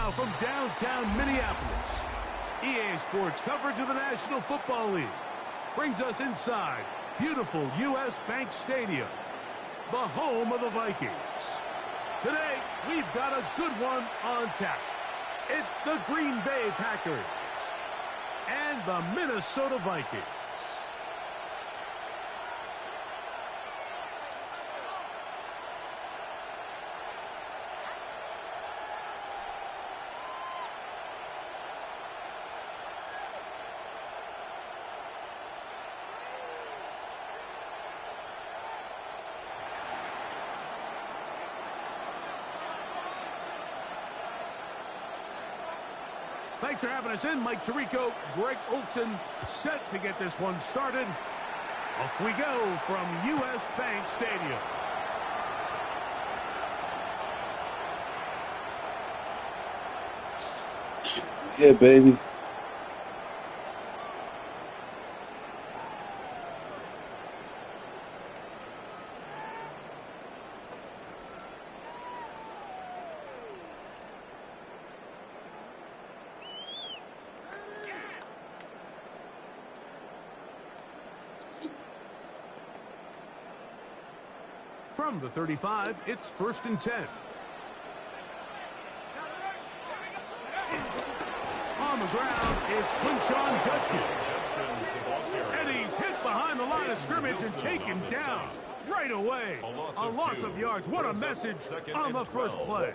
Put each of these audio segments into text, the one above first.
now from downtown Minneapolis, EA Sports coverage of the National Football League brings us inside beautiful U.S. Bank Stadium, the home of the Vikings. Today, we've got a good one on tap. It's the Green Bay Packers and the Minnesota Vikings. Thanks for having us in. Mike Tirico, Greg Olson, set to get this one started. Off we go from U.S. Bank Stadium. Yeah, baby. From the 35, it's 1st and 10. On the ground, it's Quinshawn Judkins. And he's hit behind the line of scrimmage and taken down right away. A loss of yards. What a message on the first play.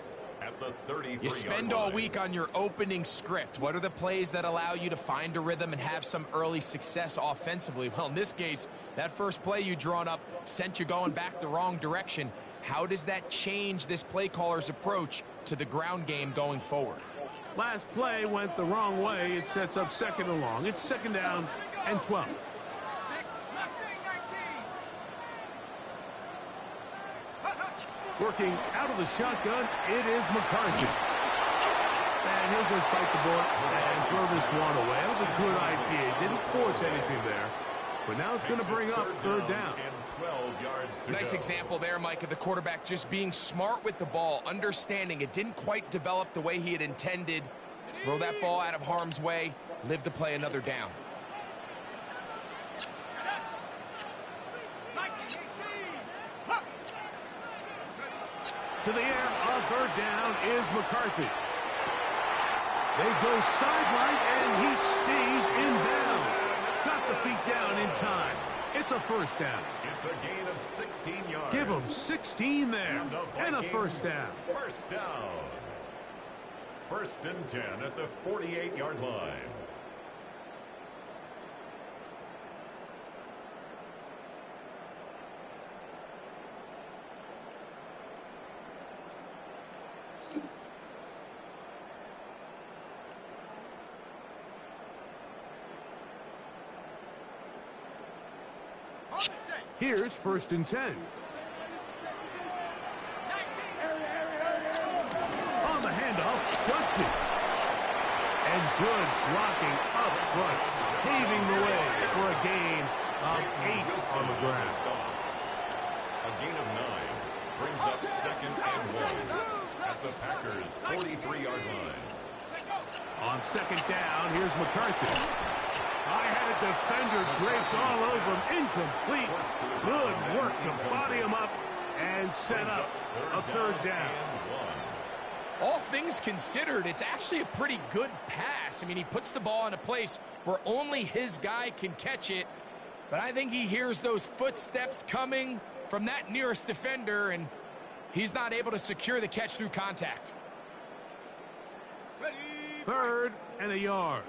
You spend all week on your opening script. What are the plays that allow you to find a rhythm and have some early success offensively? Well, in this case, that first play you drawn up sent you going back the wrong direction. How does that change this play caller's approach to the ground game going forward? Last play went the wrong way. It sets up 2nd and long. It's 2nd down and 12. Working out of the shotgun, it is McCarthy. And he'll just bite the bullet and throw this one away. That was a good idea. Didn't force anything there. But now it's going to bring up 3rd down. Nice example there, Mike, of the quarterback just being smart with the ball, understanding it didn't quite develop the way he had intended. Throw that ball out of harm's way, live to play another down. To the air on 3rd down is McCarthy. They go sideline, and he stays in bounds. Got the feet down in time. It's a 1st down. It's a gain of 16 yards. Give him 16 there, and a 1st down. 1st down. 1st and 10 at the 48-yard line. Here's 1st and 10. On the handoff, Judkins. And good blocking up front, paving the way for a gain of 8 on the ground. A gain of 9 brings up 2nd and 1 at the Packers' 43-yard line. On 2nd down, here's McCarthy. I had a defender draped all over him. Incomplete. Good work to body him up and set up a 3rd down. All things considered, it's actually a pretty good pass. I mean, he puts the ball in a place where only his guy can catch it. But I think he hears those footsteps coming from that nearest defender, and he's not able to secure the catch through contact. 3rd and a yard.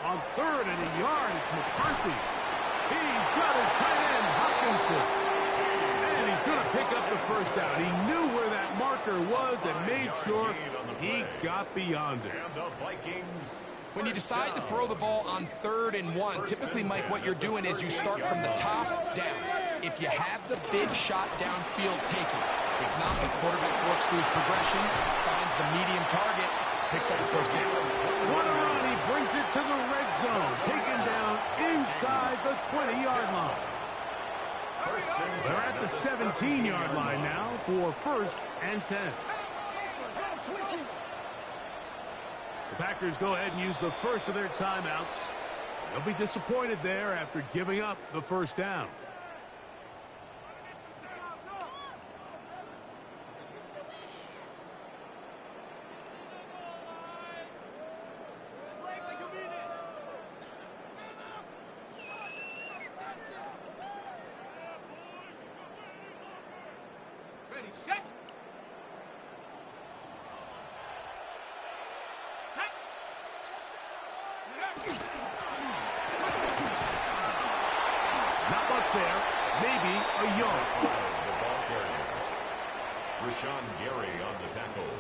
On 3rd and a yard, it's McCarthy. He's got his tight end, Hopkinson. And he's going to pick up the 1st down. He knew where that marker was and made sure he got beyond it. When you decide to throw the ball on 3rd and 1, typically, Mike, what you're doing is you start from the top down. If you have the big shot downfield, take it. If not, the quarterback works through his progression, finds the medium target, Picks up the first down. What a run. He brings it to the red zone. Taken down inside the 20-yard line. They're at the 17-yard line now for 1st and 10. The Packers go ahead and use the first of their timeouts. They'll be disappointed there after giving up the first down. Ready, set. Not much there. Maybe a yard. The ball carrier. Rashawn Gary on the tackle.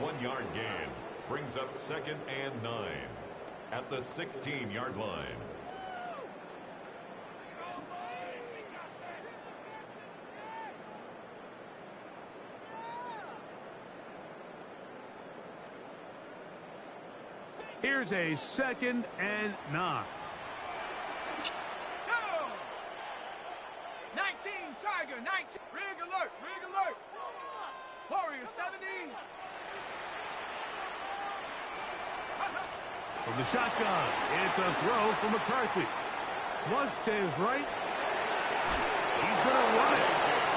1-yard gain. Brings up 2nd and 9 at the 16-yard line. Here's a 2nd and 9. Go! 19, Tiger, 19. Rig alert, rig alert. Warrior 70. From the shotgun, it's a throw from McCarthy. Flush to his right. He's going to run it.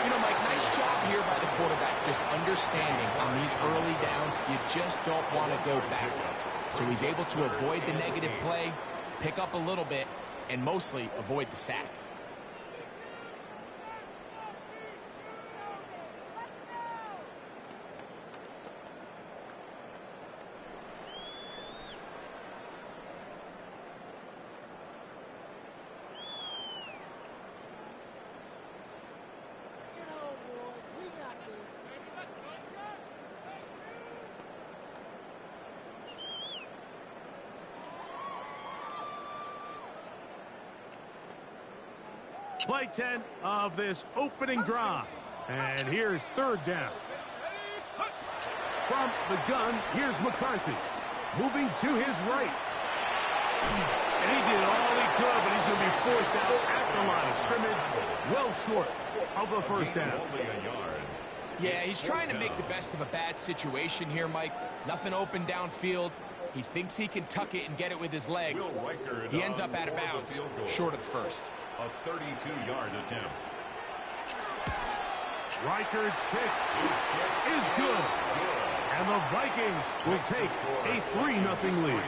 You know, Mike, nice job here by the quarterback, just understanding on these early downs, you just don't want to go backwards. So he's able to avoid the negative play, pick up a little bit, and mostly avoid the sack. Play 10 of this opening drive. And here's 3rd down. From the gun, here's McCarthy. Moving to his right. And he did all he could, but he's going to be forced out at the line of scrimmage. Well short of the first down. Only a yard. Yeah, he's trying to make the best of a bad situation here, Mike. Nothing open downfield. He thinks he can tuck it and get it with his legs. He ends up out of bounds, short of the first. A 32-yard attempt. Reichard's kick is good. And the Vikings will take a 3-0 lead.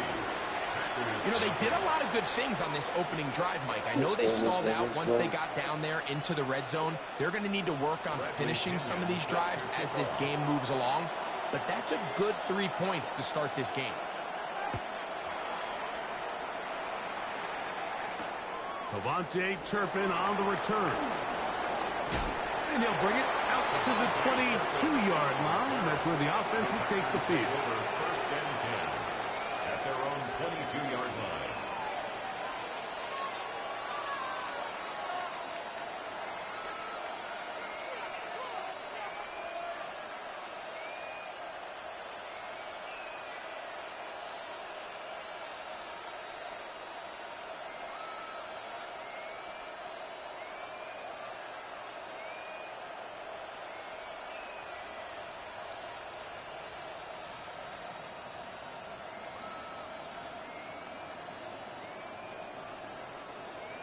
You know, they did a lot of good things on this opening drive, Mike. I know they stalled out once they got down there into the red zone. They're going to need to work on finishing some of these drives as this game moves along. But that's a good 3 points to start this game. Devontae Turpin on the return. And he'll bring it out to the 22-yard line. That's where the offense will take the field. Over 1st and 10 at their own 22-yard line.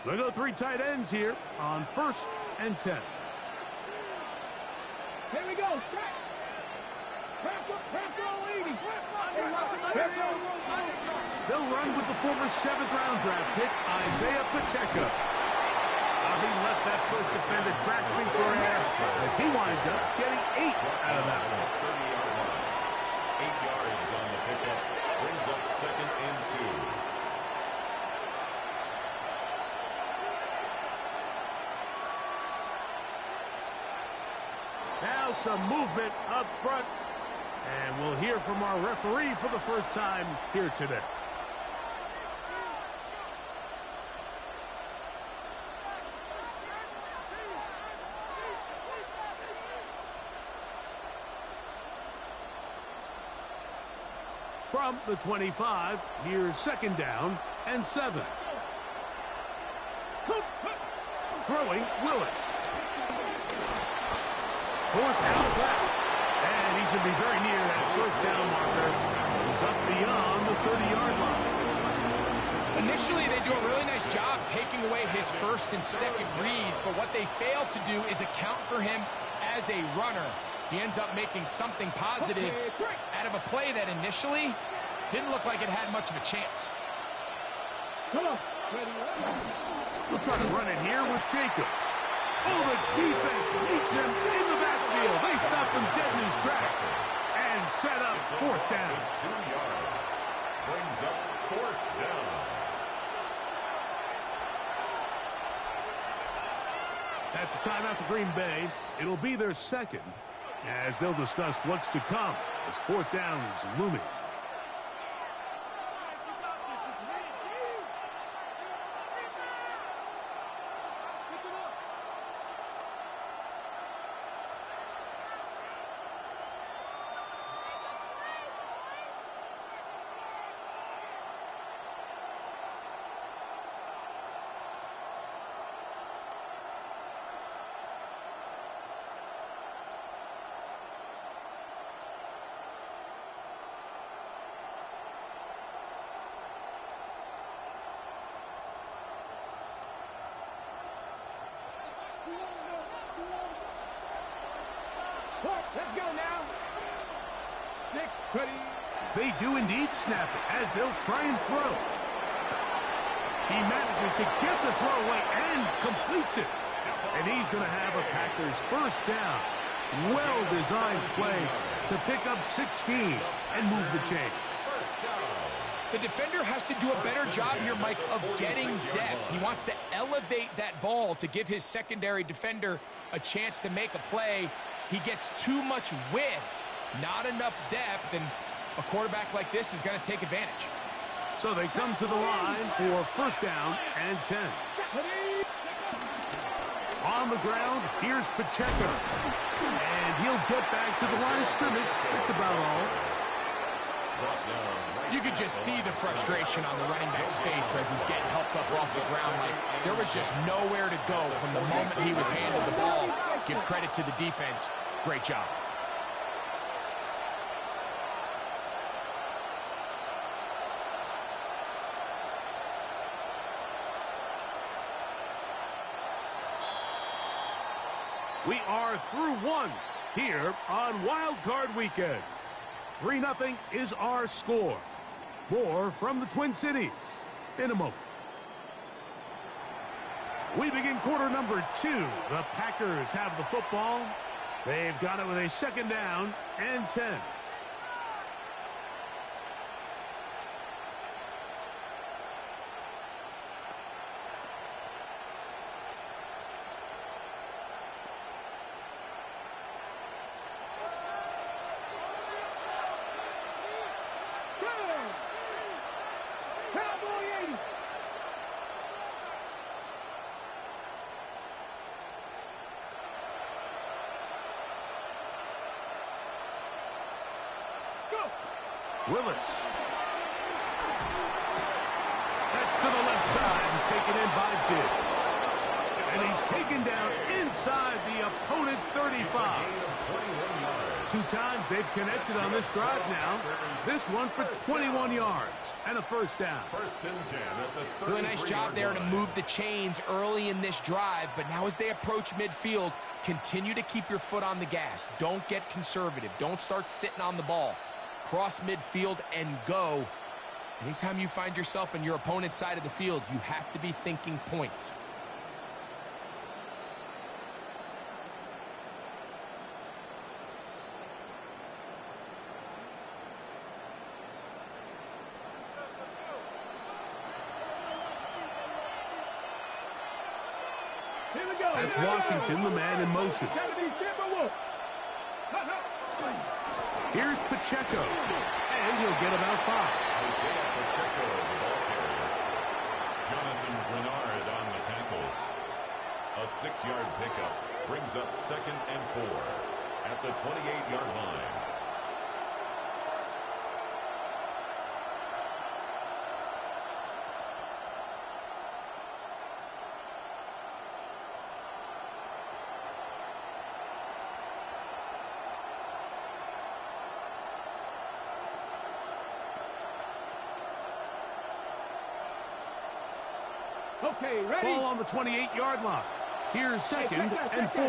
They go 3 tight ends here on 1st and 10. Here we go. They'll run with the former 7th-round draft pick, Isaiah Pacheco. He left that first defender grasping for air as he winds up getting 8 out of that one. 30-yard line. 8 yards on the pickup. Brings up 2nd and 2. Now some movement up front. And we'll hear from our referee for the first time here today. From the 25, here's second down and 7. Throwing Willis. Forced out left. And he's going to be very near that first down marker. He's up beyond the 30-yard line. Initially, they do a really nice job taking away his first and second read, but what they fail to do is account for him as a runner. He ends up making something positive out of a play that initially didn't look like it had much of a chance. We'll try to run it here with Jacobs. Oh, the defense meets him in the backfield. They stop him dead in his tracks and set up fourth down. 2 yards. Brings up fourth down. That's a timeout for Green Bay. It'll be their second as they'll discuss what's to come as fourth down is looming. Let's go now. 6, ready. They do indeed snap it as they'll try and throw. He manages to get the throw away and completes it. And he's going to have a Packers first down. Well-designed play to pick up 16 and move the chain. The defender has to do a better job here, Mike, of getting depth. He wants to elevate that ball to give his secondary defender a chance to make a play. He gets too much width, not enough depth, and a quarterback like this is going to take advantage. So they come to the line for first down and 10. On the ground, here's Pacheco. And he'll get back to the line of scrimmage. That's about all. You could just see the frustration on the running back's face as he's getting helped up off the ground. Like, there was just nowhere to go from the moment he was handed the ball. Give credit to the defense. Great job. We are through one here on Wild Card Weekend. 3-0 is our score. More from the Twin Cities in a moment. We begin quarter number 2. The Packers have the football. They've got it with a second down and 10. Willis. That's to the left side and taken in by Diggs. And he's taken down inside the opponent's 35. 2 times they've connected on this drive now. This one for 21 yards and a first down. First and 10 at the Really nice job there to move the chains early in this drive, but now as they approach midfield, continue to keep your foot on the gas. Don't get conservative. Don't start sitting on the ball. Cross midfield and go. Anytime you find yourself on your opponent's side of the field, you have to be thinking points. Here we go. That's Washington, the man in motion. Here's Pacheco, and he'll get about 5. Pacheco, the ball carrier. Jonathan Grenard on the tackle. A 6-yard pickup brings up second and 4 at the 28-yard line. Okay, ready? Ball on the 28-yard line. Here's second and 4.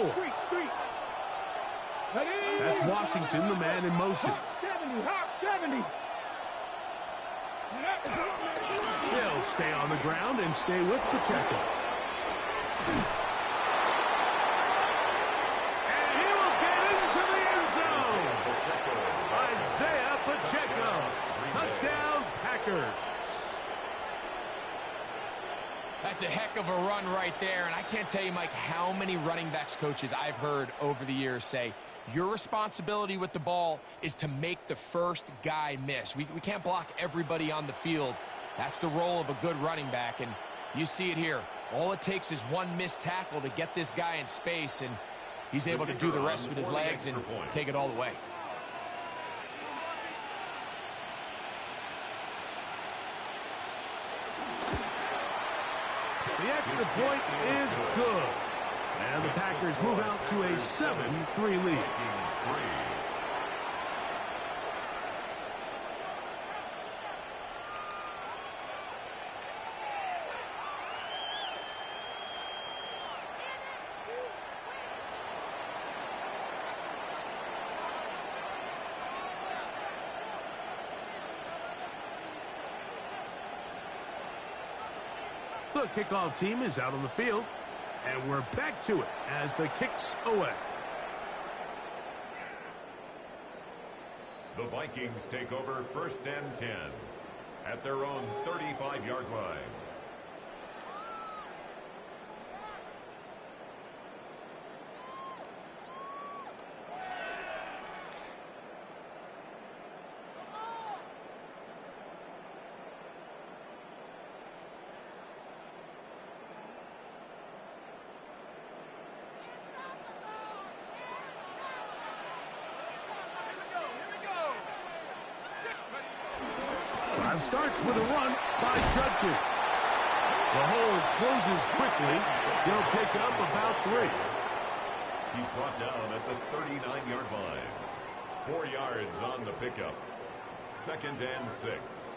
Ready? That's Washington, the man in motion. Hop 70. They'll stay on the ground and stay with Pacheco. And he will get into the end zone. Isaiah Pacheco. Touchdown, Packers. That's a heck of a run right there, and I can't tell you, Mike, how many running backs coaches I've heard over the years say, your responsibility with the ball is to make the first guy miss. We can't block everybody on the field. That's the role of a good running back, and you see it here. All it takes is one missed tackle to get this guy in space, and he's able to do the rest with his legs and take it all the way. The extra point is good. And the Packers move out to a 7-3 lead. The kickoff team is out on the field, and we're back to it as the kick's away. The Vikings take over 1st and 10 at their own 35-yard line. Starts with a run by Judkins. The hold closes quickly. He'll pick up about 3. He's brought down at the 39-yard line. 4 yards on the pickup. 2nd and 6.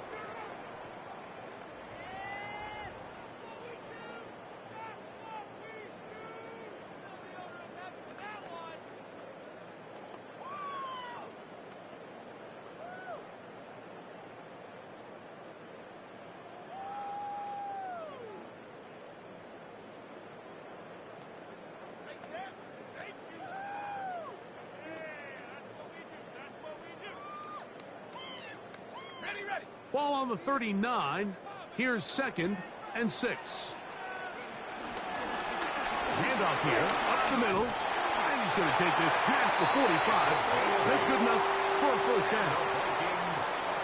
Ball on the 39. Here's 2nd and 6. Handoff here, up the middle. And he's going to take this past the 45. That's good enough for a first down.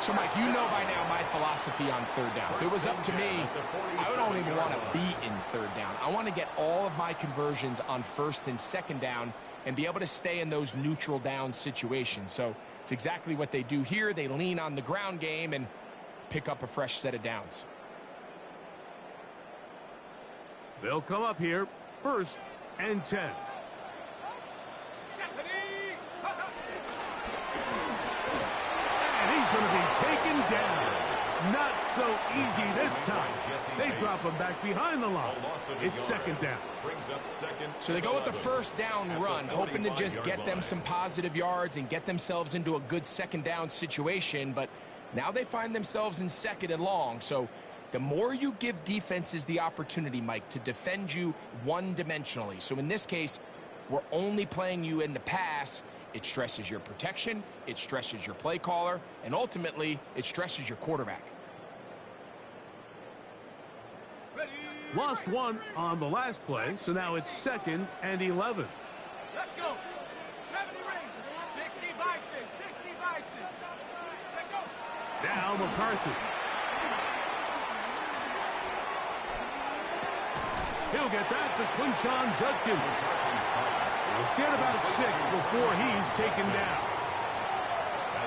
So, Mike, you know by now my philosophy on 3rd down. If it was up to me, I don't even want to be in 3rd down. I want to get all of my conversions on 1st and 2nd down and be able to stay in those neutral down situations. So it's exactly what they do here. They lean on the ground game and pick up a fresh set of downs. They'll come up here, 1st and 10. And he's going to be taken down. Not so easy this time. They drop him back behind the line. It's 2nd down. So they go with the 1st down run, hoping to just get them some positive yards and get themselves into a good 2nd down situation, but now they find themselves in 2nd and long. So the more you give defenses the opportunity, Mike, to defend you one-dimensionally. So in this case, we're only playing you in the pass. It stresses your protection, it stresses your play caller, and ultimately, it stresses your quarterback. Lost one on the last play, so now it's 2nd and 11. Let's go. 70 Rangers. 60 Bison. 60 Bison. Check go. Now McCarthy. He'll get that to Quinshon Judkins. He'll get about 6 before he's taken down.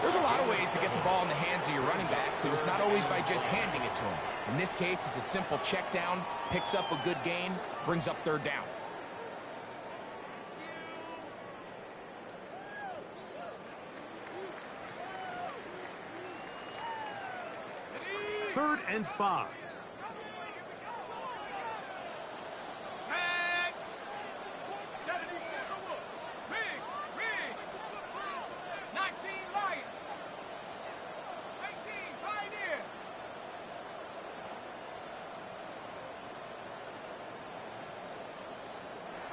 There's a lot of ways to get the ball in the hands of your running backs, and it's not always by just handing it to them. In this case, it's a simple check down, picks up a good gain, brings up 3rd down. Third and 5.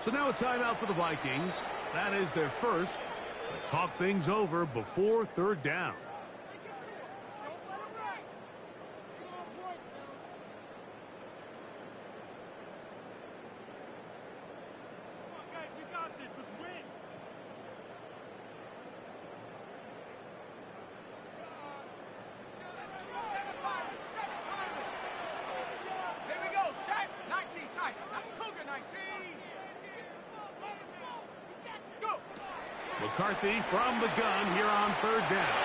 So now a timeout for the Vikings. That is their first. But talk things over before third down. McCarthy from the gun here on third down.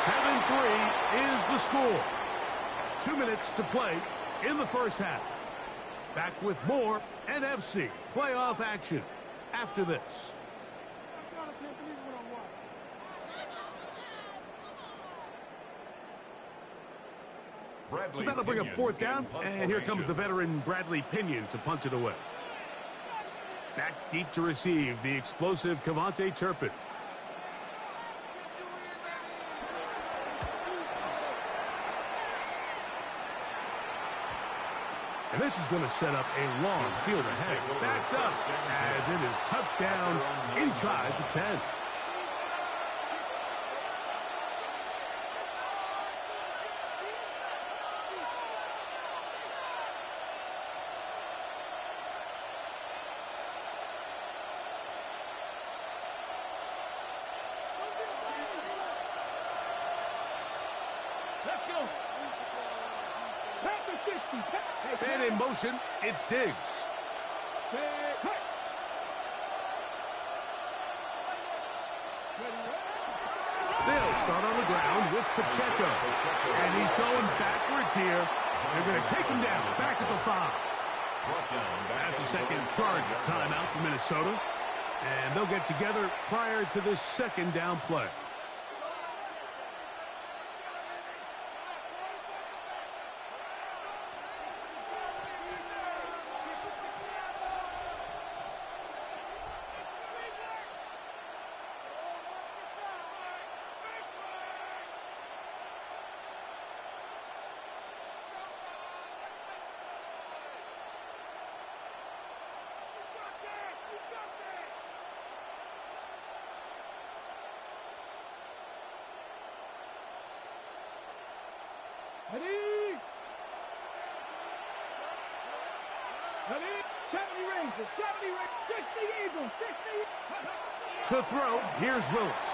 7-3 is the score. 2 minutes to play in the first half. Back with more NFC playoff action after this. So that'll bring up fourth down, and here comes the veteran Bradley Pinion to punt it away. Back deep to receive, the explosive Cavante Turpin. And this is going to set up a long field ahead. Backed up as it is touchdown inside the 10. And in motion, it's Diggs. They'll start on the ground with Pacheco. And he's going backwards here. They're going to take him down, back at the 5. That's a second charge timeout for Minnesota. And they'll get together prior to this second down play. To throw, here's Willis.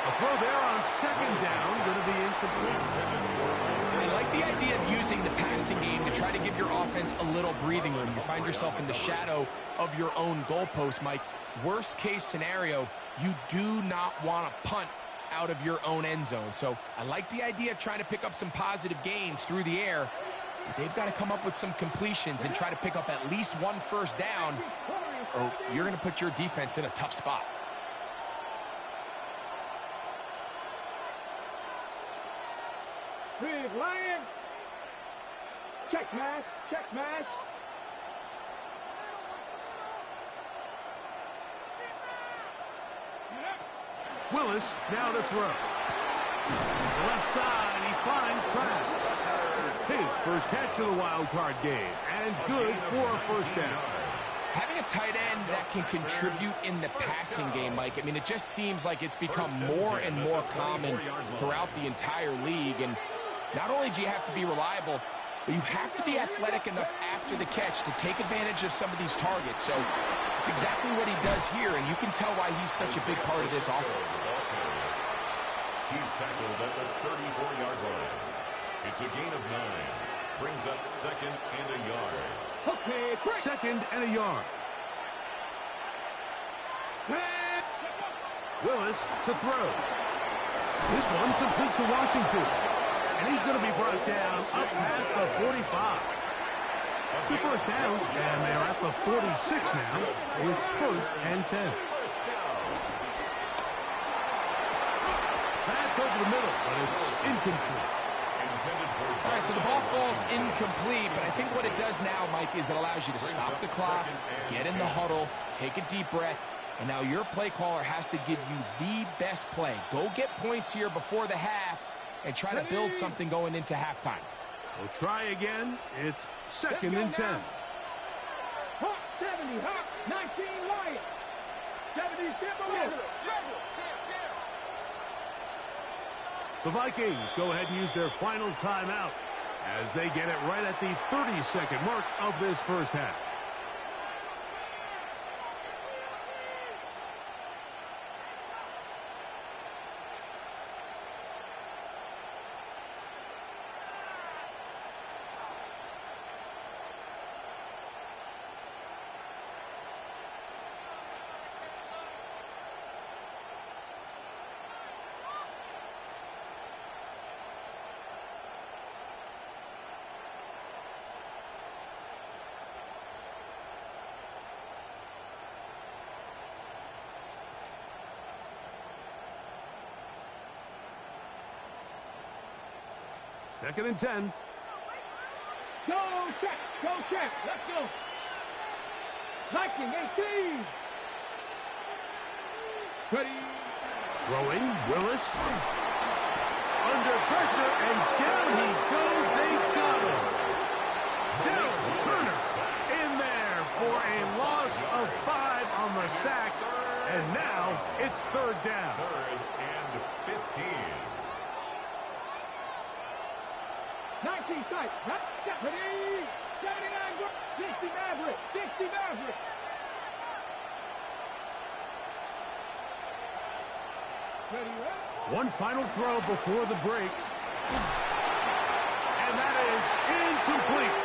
A throw there on second down, going to be incomplete. I like the idea of using the passing game to try to give your offense a little breathing room. You find yourself in the shadow of your own goalpost, Mike. Worst case scenario, you do not want to punt out of your own end zone. So I like the idea of trying to pick up some positive gains through the air. But they've got to come up with some completions and try to pick up at least one first down, or you're going to put your defense in a tough spot. Big Lion. Check smash. Check smash. Willis now to throw. Left side, he finds Kraft. His first catch of the wild card game, and good for a first down. Having a tight end that can contribute in the passing game, Mike, I mean, it just seems like it's become more and more common throughout the entire league. And not only do you have to be reliable, but you have to be athletic enough after the catch to take advantage of some of these targets. So it's exactly what he does here, and you can tell why he's such a big part of this offense. He's tackled at the 34-yard line. It's a gain of 9. Brings up second and a yard. Okay, second and a yard. Willis to throw. This one complete to Washington. And he's going to be brought down up past the 45. 2 first downs, and they're at the 46 now. It's first and 10. That's over the middle, but it's incomplete. All right, so the ball falls incomplete, but I think what it does now, Mike, is it allows you to stop the clock, get in the huddle, take a deep breath, and now your play caller has to give you the best play. Go get points here before the half and try to build something going into halftime. We'll try again. It's second and 10. 70, hop, 19, Wyatt. 70, Timberwolves. The Vikings go ahead and use their final timeout as they get it right at the 30-second mark of this first half. Second and 10. Go check, let's go. Viking 18. Ready. Throwing, Willis. Under pressure, and down he goes. They got him. Dallas Turner in there for a loss of 5 on the sack. And now it's third down. Third and 15. 19 tight. Ready. 79. 60 Maverick. 60 Maverick. Ready. One final throw before the break. And that is incomplete.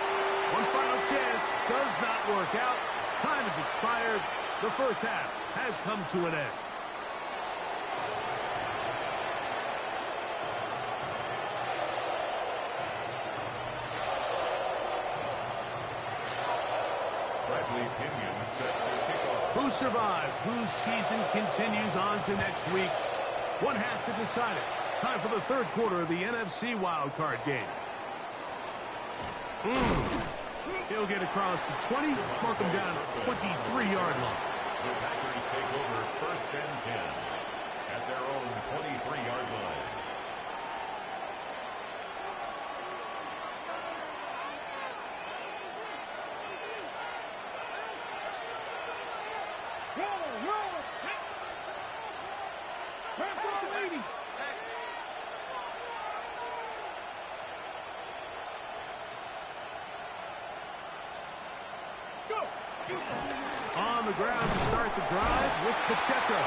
One final chance does not work out. Time has expired. The first half has come to an end. Who survives? Whose season continues on to next week? One half to decide it. Time for the third quarter of the NFC wildcard game. He'll get across the 20, mark him down at 23-yard line. The Packers take over first and 10 at their own 23-yard line. On the ground to start the drive with Pacheco.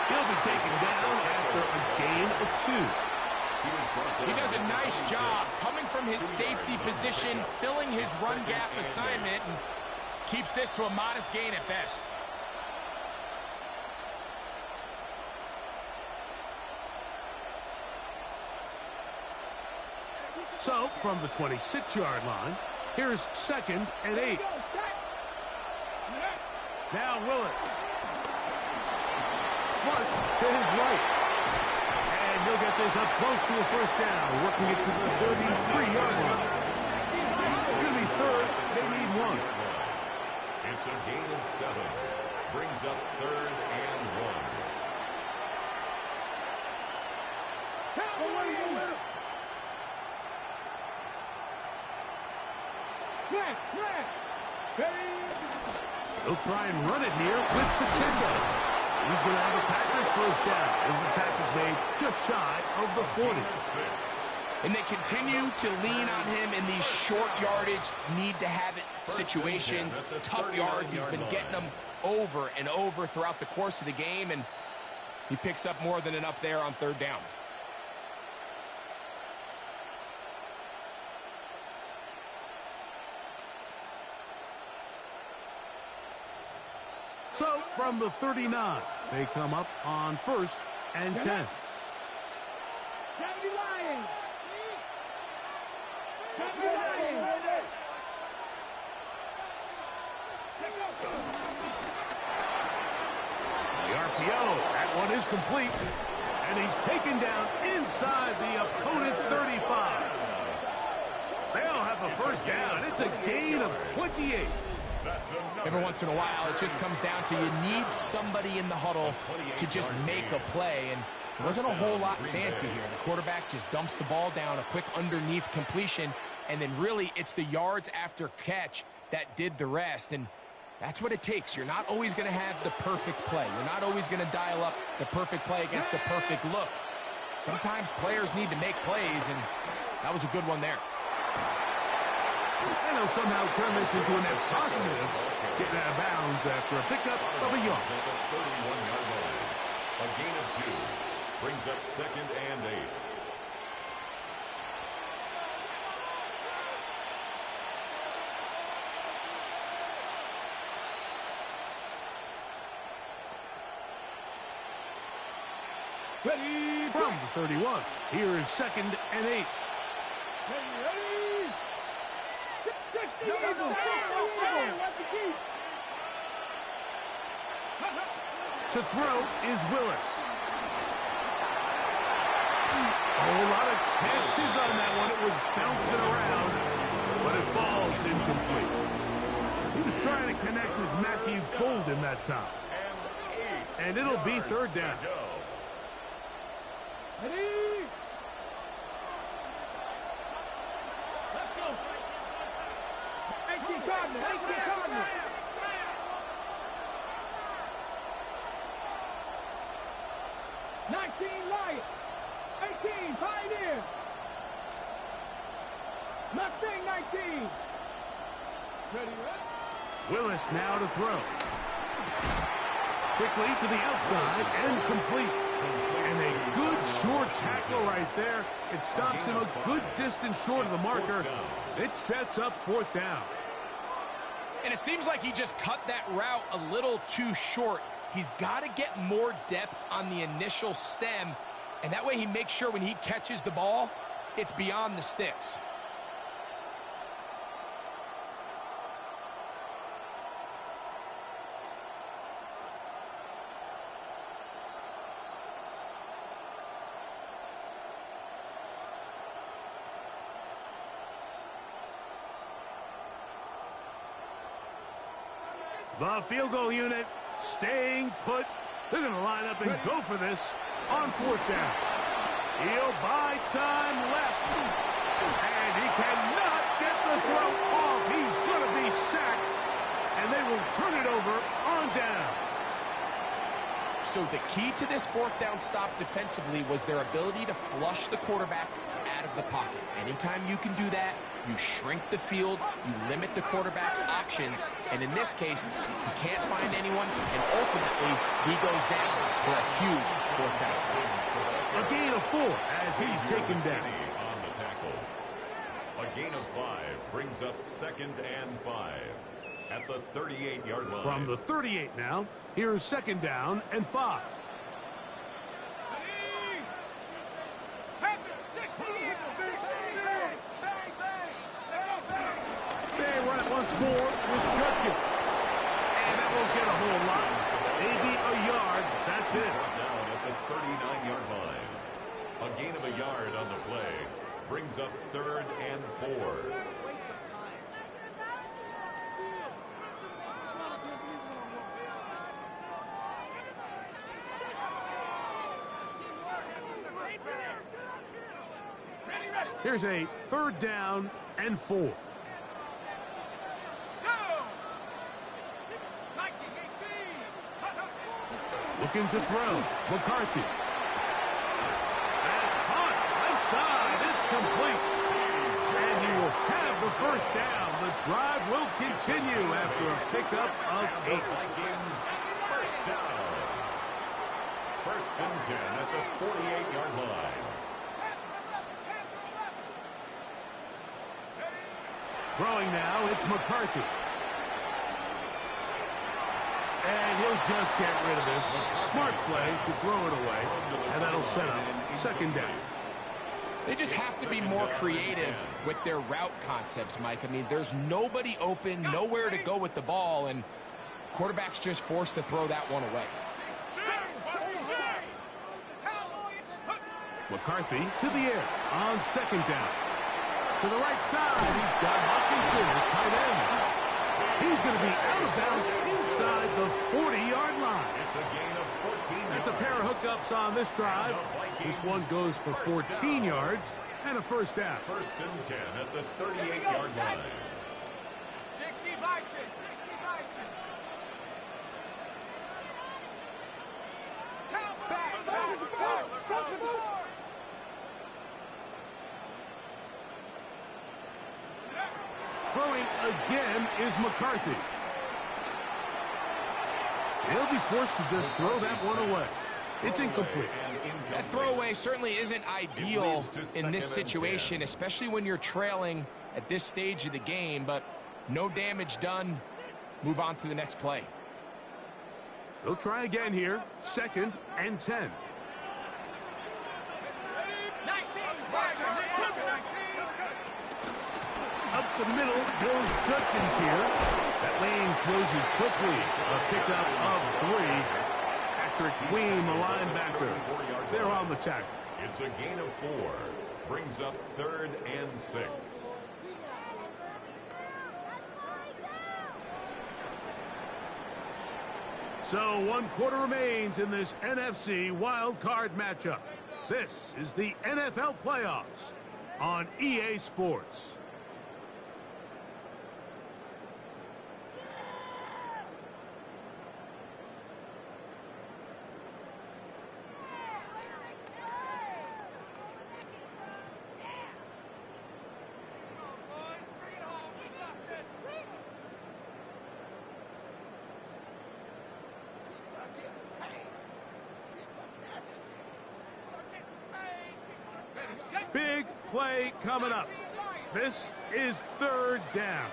He'll be taken down after a gain of 2. He does a nice job coming from his safety position, filling his run gap assignment, and keeps this to a modest gain at best. So, from the 26-yard line, here's second and 8. Now Willis. Flush to his right. And he'll get this up close to a first down, working it to the 33-yard line. It's going to be third. They need 1. It's a gain of 7. Brings up third and 1. He'll try and run it here with Pacheco. He's going to have a Packers first down as the tackle is made just shy of the 40. And they continue to lean on him in these short yardage, need-to-have-it situations. Tough yards. He's been getting them over and over throughout the course of the game, and he picks up more than enough there on third down. So, from the 39, they come up on first and 10. The RPO, that one is complete. And he's taken down inside the opponent's 35. They'll have the first down. It's a gain of 28. Every once in a while, it just comes down to you need somebody in the huddle to just make a play. And it wasn't a whole lot fancy here. The quarterback just dumps the ball down, a quick underneath completion, and then really it's the yards after catch that did the rest. And That's what it takes. You're not always going to have the perfect play. You're not always going to dial up the perfect play against the perfect look. Sometimes players need to make plays, and that was a good one there. And he'll somehow turn this into a net positive, getting out of bounds after a pickup of a yard. At the 31-yard line. A gain of 2 brings up 2nd and 8. Ready from the 31. Here is 2nd and 8. To throw is Willis. A whole lot of chances on that one. It was bouncing around, but it falls incomplete. He was trying to connect with Matthew Golden that time. And it'll be 3rd down. Ready? Let's go. 18 Cardinal. 19 Lion. 18 Pioneer. Mustang 19. Ready? Willis now to throw. Quickly to the outside and complete. And a good short tackle right there. It stops him a good distance short of the marker. It sets up 4th down. And it seems like he just cut that route a little too short. He's got to get more depth on the initial stem, and that way he makes sure when he catches the ball, it's beyond the sticks. The field goal unit staying put. They're going to line up and go for this on 4th down. He'll buy time left. And he cannot get the throw off. He's going to be sacked. And they will turn it over on down. So the key to this 4th down stop defensively was their ability to flush the quarterback out of the pocket. Anytime you can do that, you shrink the field, you limit the quarterback's options, and in this case, he can't find anyone, and ultimately, he goes down for a huge 4th down stop. A gain of 4 as he's taken down. On the tackle. A gain of 5 brings up 2nd and 5 at the 38-yard line. From the 38 now, here's 2nd down and 5. Once more with Judkins. And that won't get a whole lot. Maybe a yard. That's it. Down at the 39-yard line. A gain of a yard on the play brings up 3rd and 4. Here's a 3rd down and 4. Looking to throw. McCarthy. That's hot. Left side. It's complete. And he will have the 1st down. The drive will continue after a pickup of 8. Vikings 1st down. 1st and 10 at the 48-yard line. Throwing now, it's McCarthy. And he'll just get rid of this. Smart play to throw it away. And that'll set up 2nd down. They just have to be more creative with their route concepts, Mike. I mean, there's nobody open, nowhere to go with the ball, and quarterback's just forced to throw that one away. McCarthy to the air on 2nd down. To the right side, he's got Hopkinson, his tight end. He's going to be out of bounds inside the 40-yard line. It's a gain of 14 yards. That's a pair of hookups on this drive. This one goes for 14 yards and a 1st down. 1st and 10 at the 38-yard line. 60 Bison, 60 Bison. Throwing again is McCarthy. He'll be forced to just throw that one away. It's incomplete. That throwaway certainly isn't ideal in this situation, especially when you're trailing at this stage of the game, but no damage done. Move on to the next play. They'll try again here. 2nd and 10. Up the middle goes Judkins here. That lane closes quickly. A pickup of 3. Patrick Queen, the linebacker. They're on the tackle. It's a gain of 4. Brings up 3rd and 6. So 1 quarter remains in this NFC wild card matchup. This is the NFL playoffs on EA Sports. Big play coming up. This is 3rd down.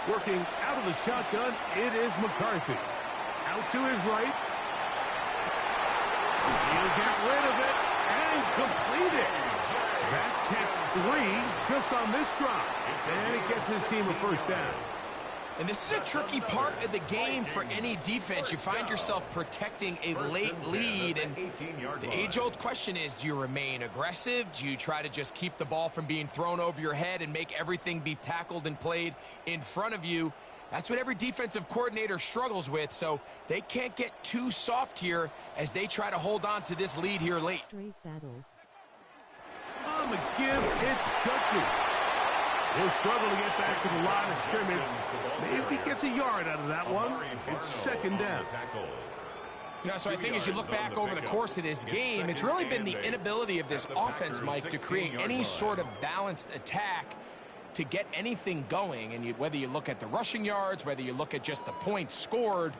Working out of the shotgun, it is McCarthy. Out to his right. He'll get rid of it and complete it. That's catch 3 just on this drop. And it gets his team a 1st down. And this is a tricky part of the game for any defense. You find yourself protecting a late lead, and the age-old question is, do you remain aggressive? Do you try to just keep the ball from being thrown over your head and make everything be tackled and played in front of you? That's what every defensive coordinator struggles with, so they can't get too soft here as they try to hold on to this lead here late. Straight battles. On the give, it's Judkins. He'll struggle to get back to the line of scrimmage. Maybe gets a yard out of that one. It's 2nd down. You know, so I think as you look back over the course of this game, it's really been the inability of this offense, Mike, to create any sort of balanced attack to get anything going. And whether you look at the rushing yards, whether you look at just the points scored,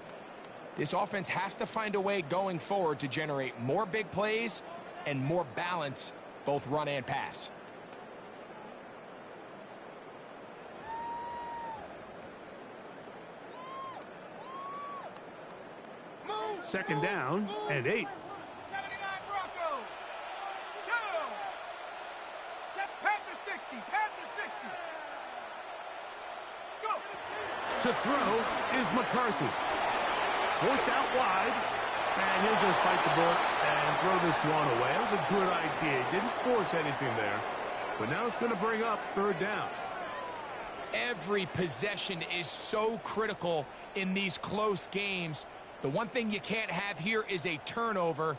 this offense has to find a way going forward to generate more big plays and more balance, both run and pass. 2nd down and 8. 79 Bronco. Go. Panther 60. Panther 60. Go. To throw is McCarthy. Forced out wide. And he'll just bite the bullet and throw this one away. That was a good idea. He didn't force anything there. But now it's going to bring up 3rd down. Every possession is so critical in these close games. The one thing you can't have here is a turnover.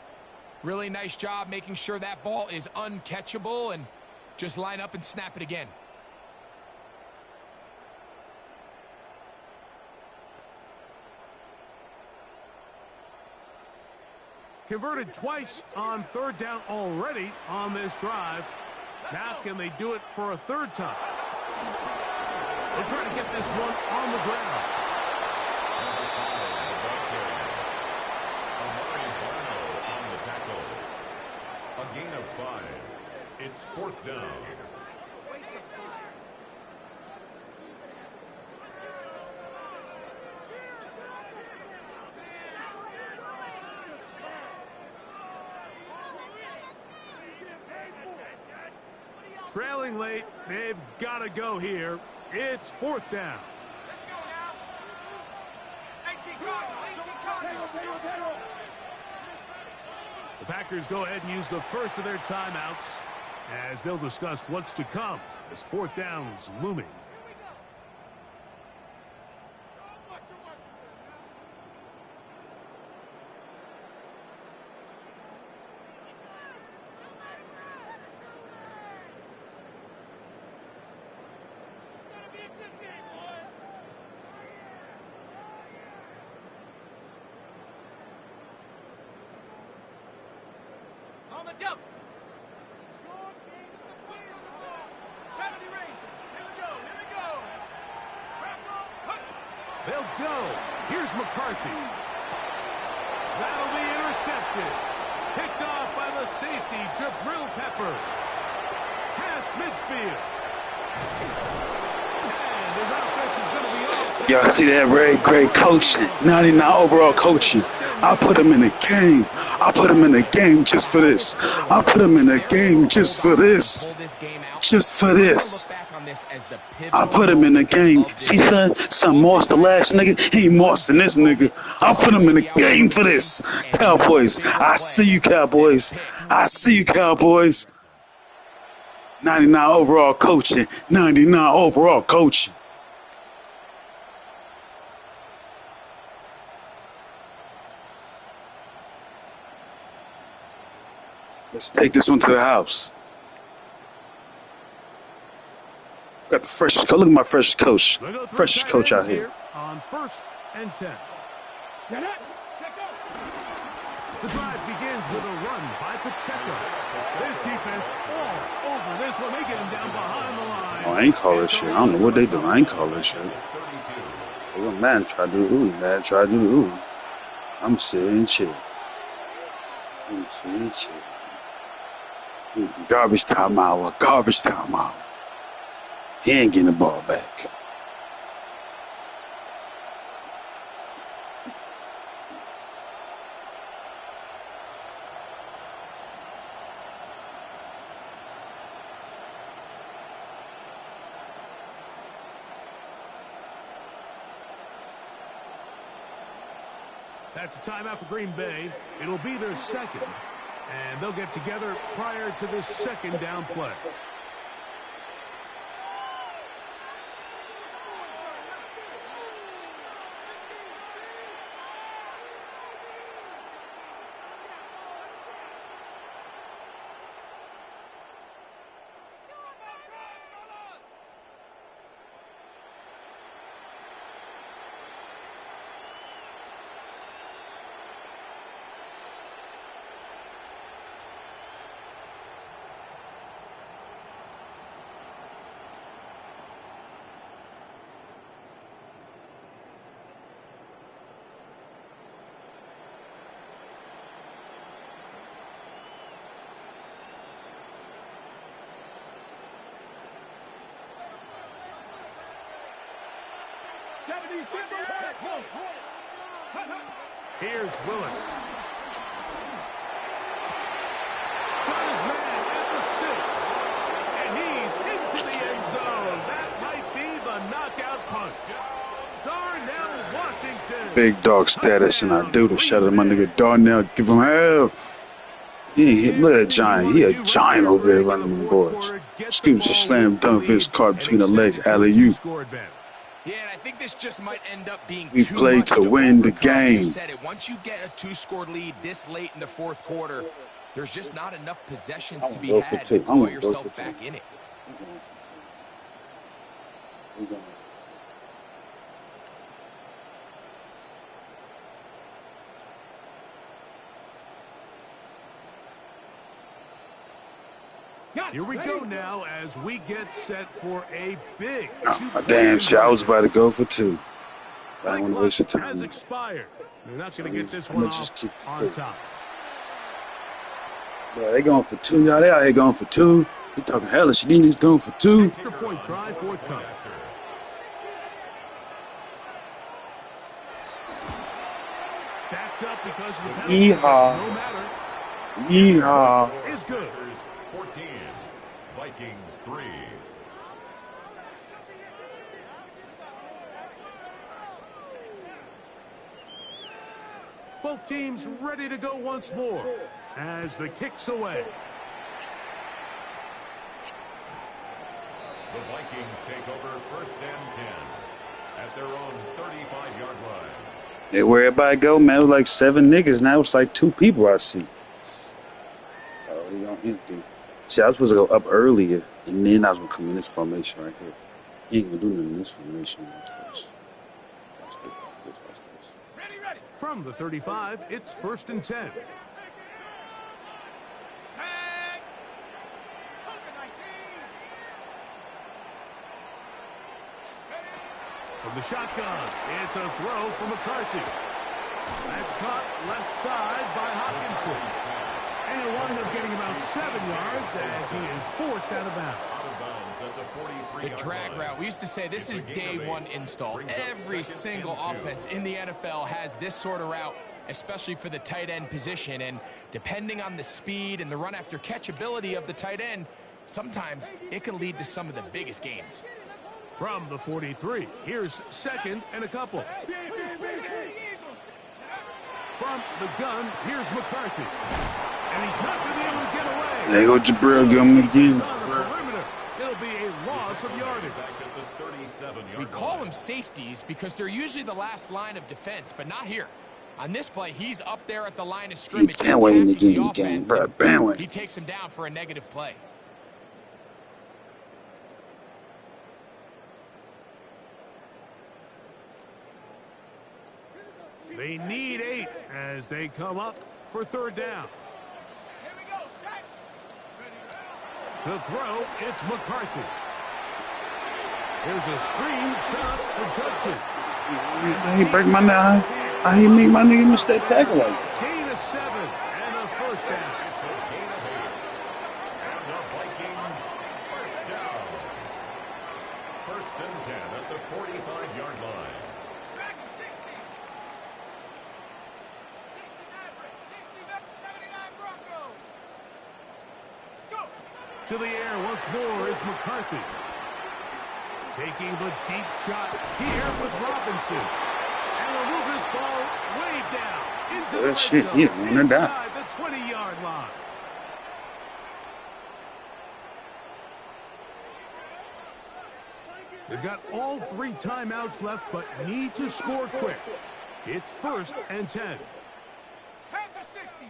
Really nice job making sure that ball is uncatchable, and just line up and snap it again. Converted twice on 3rd down already on this drive. Now can they do it for a 3rd time? They're trying to get this one on the ground. A gain of 5. It's 4th down. Trailing late, they've got to go here. It's 4th down. Let's go now. 18 Cardinal. The Packers go ahead and use the first of their timeouts as they'll discuss what's to come as 4th down is looming. Jump. 70 ranges. Here we go. Here we go. They'll go. Here's McCarthy. That'll be intercepted. Picked off by the safety, Jabril Peppers. Past midfield. And his offense is going to be offside. Y'all see that? Very great coaching. 99 overall coaching. I put him in the game. I put him in the game just for this. I put him in the game just for this. Just for this. I put him in the game. See, son mossed the last nigga. He ain't mossing this nigga. I put him in the game for this. Cowboys. I see you, Cowboys. I see you, Cowboys. 99 overall coaching. 99 overall coaching. Let's take this one to the house. I've got the freshest coach. Look at my freshest coach. Freshest coach out here. On 1st and 10. The drive begins with a run by Pacheco. This defense all over this one. They get him down behind the line. Oh, I ain't call this shit. I don't know what they do. I ain't call this shit. They gonna man try to do ooh. Man try to do ooh. I'm sitting chill. I'm sitting chill. Garbage time hour. Garbage time hour. He ain't getting the ball back. That's a timeout for Green Bay. It'll be their second. And they'll get together prior to this second down play. Here's Willis. Got his man at the 6. And he's into the end zone. That might be the knockout punch. Darnell Washington. Big dog status, and I do to shut him, my nigga Darnell. Give him hell. He ain't hit. Look at that giant. He a giant over there running them boys. Scoops a slam dunk Vince caught between the legs. Alley-oop. Yeah, and I think this just might end up being We played to win the game. You said it. Once you get a 2-score lead this late in the 4th quarter, there's just not enough possessions to be had to pull yourself back in it. Here we go now as we get set for a big damn shit. I was about to go for 2. I don't want to waste the time. Has expired. They're not going to get this one off on top. Yeah, they going for 2, y'all. They out here going for 2. He talking hellish. He's going for 2. Extra point try, forthcoming. Backed up because of the penalty. Yeehaw. No matter. Yeehaw. Is good. 14, Vikings 3. Both teams ready to go once more as the kick's away. The Vikings take over 1st and 10 at their own 35-yard line. Yeah, where everybody go, man, it was like 7 niggas. Now it's like 2 people I see. Oh, he gonna empty. See, I was supposed to go up earlier, and then I was gonna come in this formation right here. He ain't gonna do nothing in this formation. Watch this. From the 35, it's 1st and 10. From the shotgun, it's a throw from McCarthy. That's caught left side by Hopkinson. And he'll wind up getting about 7 yards as he is forced out of bounds. The drag route. We used to say this is day one install. Every single offense in the NFL has this sort of route, especially for the tight end position. And depending on the speed and the run after catch ability of the tight end, sometimes it can lead to some of the biggest gains. From the 43, here's 2nd and a couple. From the gun, here's McCarthy. And he's not going to be able to get away. There go Jabril, give him again. It'll be a loss of yardage. We call them safeties because they're usually the last line of defense, but not here. On this play, he's up there at the line of scrimmage. He can't wait in the game, bro. He takes him down for a negative play. They need 8 as they come up for 3rd down. Here we go, set. To throw, it's McCarthy. Here's a screen set up for Judkins. He break my neck. How he make my nigga miss that tackle like that? Gain of 7 and a 1st down. It's a gain of 8. And the Vikings first down. 1st and 10 at the 45-yard line. Back to 60. 79 Bronco. Go. To the air once more is McCarthy. Taking the deep shot here with Robinson. And will move this ball way down into the red zone, inside the 20-yard line. They've got all 3 timeouts left, but need to score quick. It's 1st and 10. Packer 60.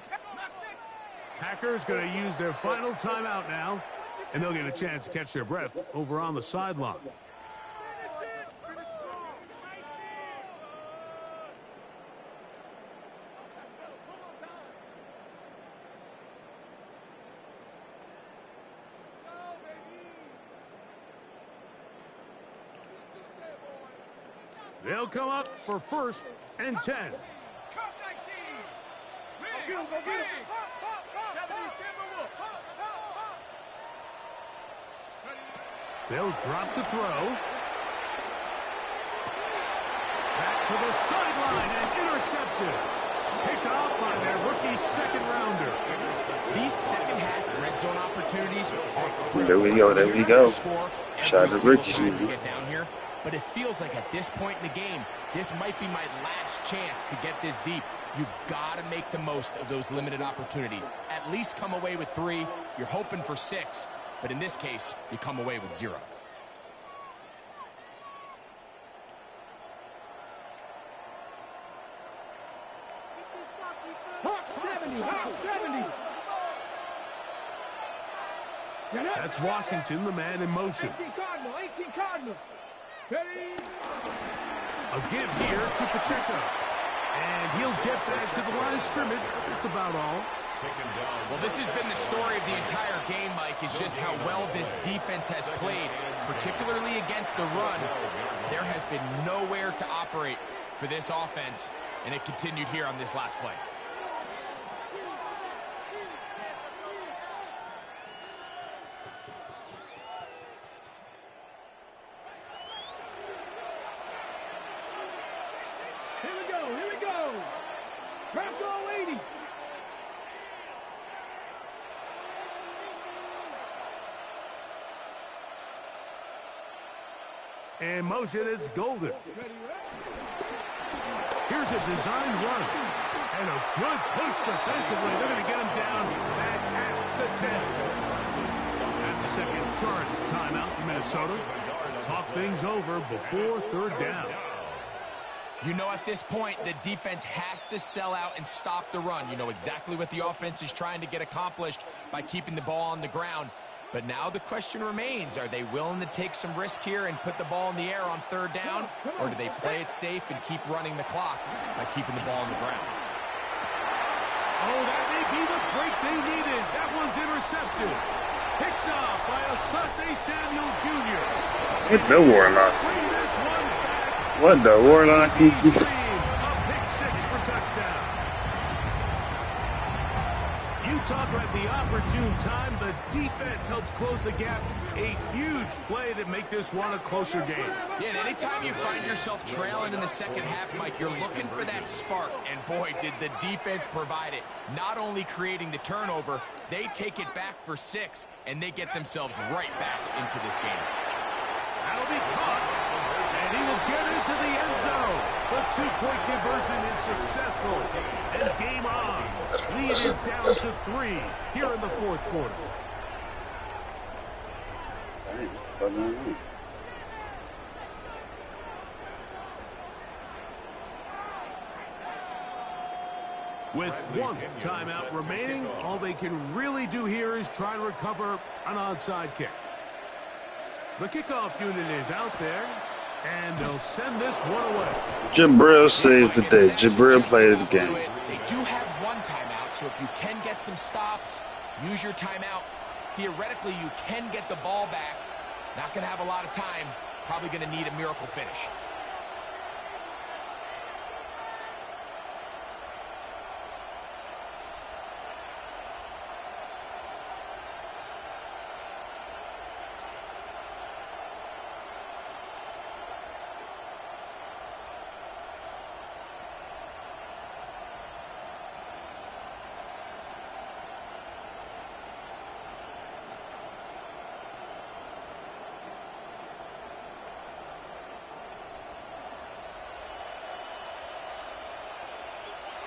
Packers going to use their final timeout now, and they'll get a chance to catch their breath over on the sideline. They'll come up for 1st and 10. Cup 19. Go get him. 70 Timberwolves. They'll drop to throw. Back to the sideline and intercepted. Picked off by their rookie 2nd-rounder. These second-half red zone opportunities are critical. There we go, there we go. Shout out to Richie. Get down here. But it feels like at this point in the game, this might be my last chance to get this deep. You've got to make the most of those limited opportunities. At least come away with 3. You're hoping for 6. But in this case, you come away with 0. That's Washington, the man in motion. 18 Cardinal. A give here to Pacheco. And he'll get back to the line of scrimmage. That's about all. Well, this has been the story of the entire game, Mike, is just how well this defense has played, particularly against the run. There has been nowhere to operate for this offense, and it continued here on this last play. Here we go. Bronco 80. And motion, it's Golden. Here's a design run. And a good push defensively. They're going to get him down back at the 10. That's the 2nd charge timeout for Minnesota. Talk things over before 3rd down. You know, at this point, the defense has to sell out and stop the run. You know exactly what the offense is trying to get accomplished by keeping the ball on the ground. But now the question remains, are they willing to take some risk here and put the ball in the air on 3rd down? Or do they play it safe and keep running the clock by keeping the ball on the ground? Oh, that may be the break they needed. That one's intercepted. Picked off by Asante Samuel Jr. It's no war or not. Bring this one back What the Warlock? A pick six for touchdown. You talk about the opportune time. The defense helps close the gap. A huge play to make this one a closer game. Yeah, and anytime you find yourself trailing in the second half, Mike, you're looking for that spark. And boy, did the defense provide it. Not only creating the turnover, they take it back for 6, and they get themselves right back into this game. That'll be caught. And he will get into the end zone. The 2-point conversion is successful. And game on. Lead is down to 3 here in the fourth quarter. With one timeout remaining, all they can really do here is try to recover an onside kick. The kickoff unit is out there, and they'll send this one away. Jabril saved the day. Jabril played the game. They do have one timeout, so if you can get some stops, use your timeout. Theoretically, you can get the ball back. Not going to have a lot of time. Probably going to need a miracle finish.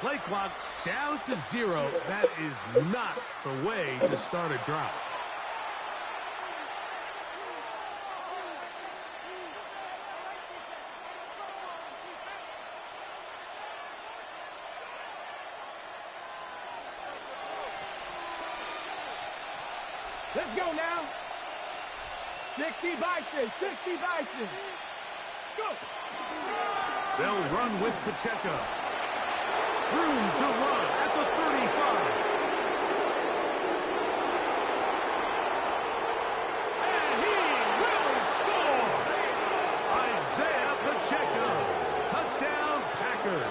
Play clock down to 0. That is not the way to start a drive. Let's go now. 60 Bison, 60 Bison. Go. They'll run with Pacheco. Room to run at the 35. And he will score. Isaiah Pacheco. Touchdown, Packers.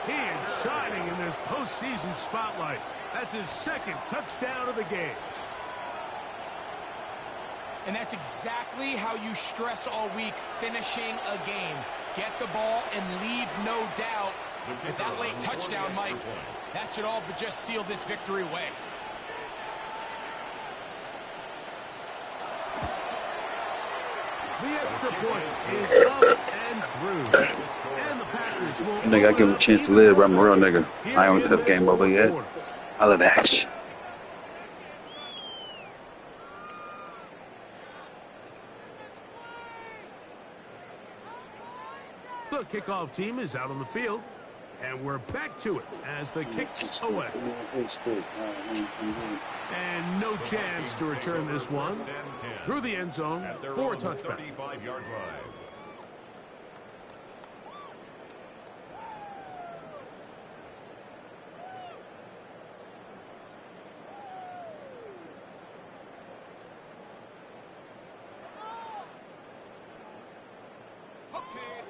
He is shining in this postseason spotlight. That's his second touchdown of the game. And that's exactly how you stress all week, finishing a game. Get the ball and leave no doubt. With that late touchdown, Mike, that should all but just seal this victory away. The extra point is up and through. And the Packers will... Nigga, I give him a chance to live. I'm a real nigga. I ain't put the game over yet. I love action. The kickoff team is out on the field. And we're back to it as the kick's away. And no chance to return this one through the end zone for a touchback. 35-yard line.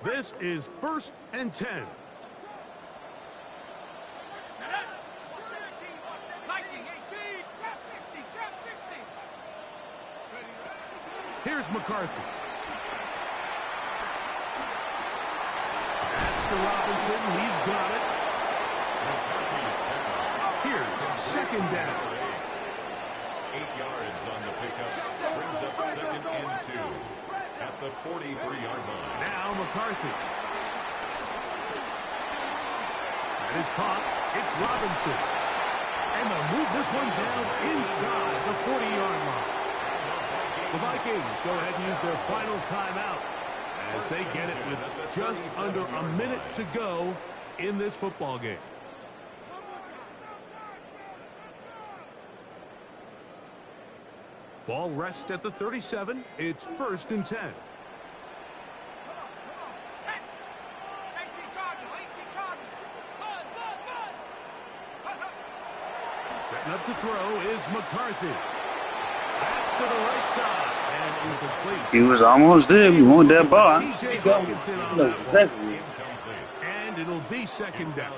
This is 1st and 10. Here's McCarthy. That's to Robinson. He's got it. Here's 2nd down. 8 yards on the pickup. Brings up 2nd and 2 at the 43-yard line. Now McCarthy. That is caught. It's Robinson. And they'll move this one down inside the 40-yard line. The Vikings go ahead and use their final timeout as they get it with just under a minute to go in this football game. Ball rests at the 37. It's 1st and 10. Setting up to throw is McCarthy. That's to the right side. He was almost there. We want that ball. TJ Hawkinson on that one. Exactly. And it'll be second down.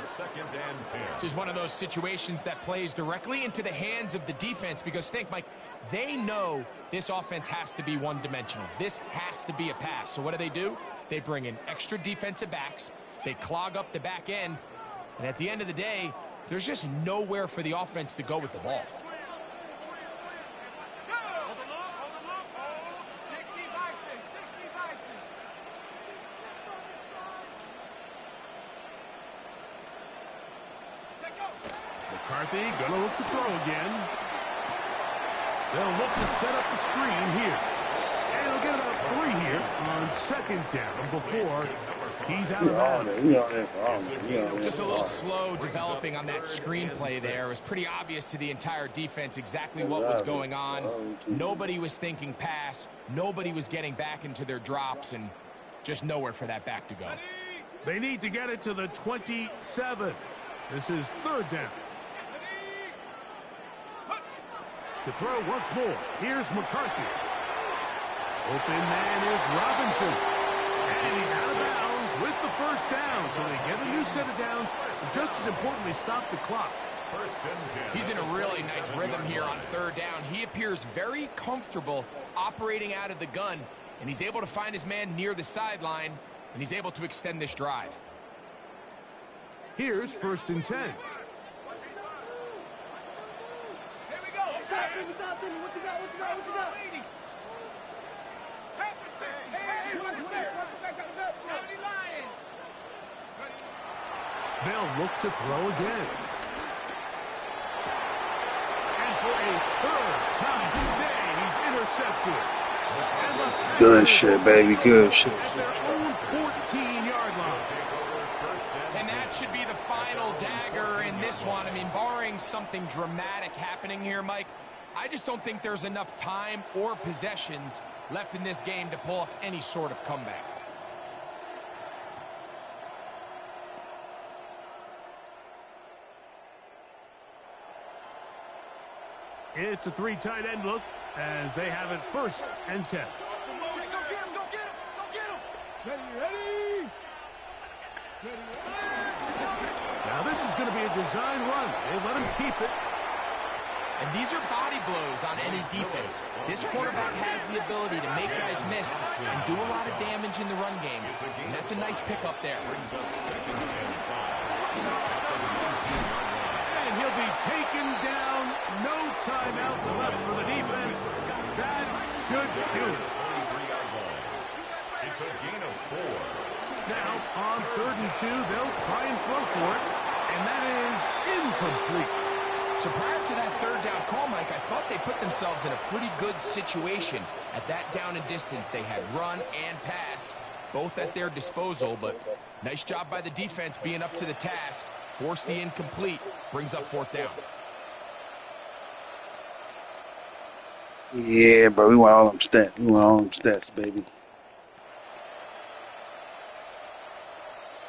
This is one of those situations that plays directly into the hands of the defense because think, Mike, they know this offense has to be one-dimensional. This has to be a pass. So what do? They bring in extra defensive backs. They clog up the back end. And at the end of the day, there's just nowhere for the offense to go with the ball. McCarthy gonna look to throw again. They'll look to set up the screen here. And they'll get about 3 here on second down before he's out of bounds. Just a little slow developing on that screenplay there. It was pretty obvious to the entire defense exactly what was going on. Nobody was thinking pass. Nobody was getting back into their drops, and just nowhere for that back to go. They need to get it to the 27. This is third down. To throw once more. Here's McCarthy. Open man is Robinson. And he's out of bounds with the first down. So they get a new set of downs. And just as importantly, stop the clock. He's in a really nice rhythm here on third down. He appears very comfortable operating out of the gun. And he's able to find his man near the sideline. And he's able to extend this drive. Here's first and 10. They'll look to throw again. And for a third time today, he's intercepted. Good shit, baby. Good shit. At their own 14-yard line. And that should be the final dagger in this one. I mean, barring something dramatic happening here, Mike, I just don't think there's enough time or possessions left in this game to pull off any sort of comeback. It's a 3 tight end look as they have it first and 10. Now this is going to be a design run. They let him keep it. And these are body blows on any defense. This quarterback has the ability to make guys miss and do a lot of damage in the run game. And that's a nice pickup there. And he'll be taken down. No timeouts left for the defense. That should do it. It's a gain of 4. Now, on 3rd and 2, they'll try and throw for it. And that is incomplete. So prior to that third down call, Mike, I thought they put themselves in a pretty good situation. At that down and distance, they had run and pass, both at their disposal. But nice job by the defense being up to the task. Force the incomplete, brings up 4th down. Yeah, bro. We want all them stats. We want all them stats, baby.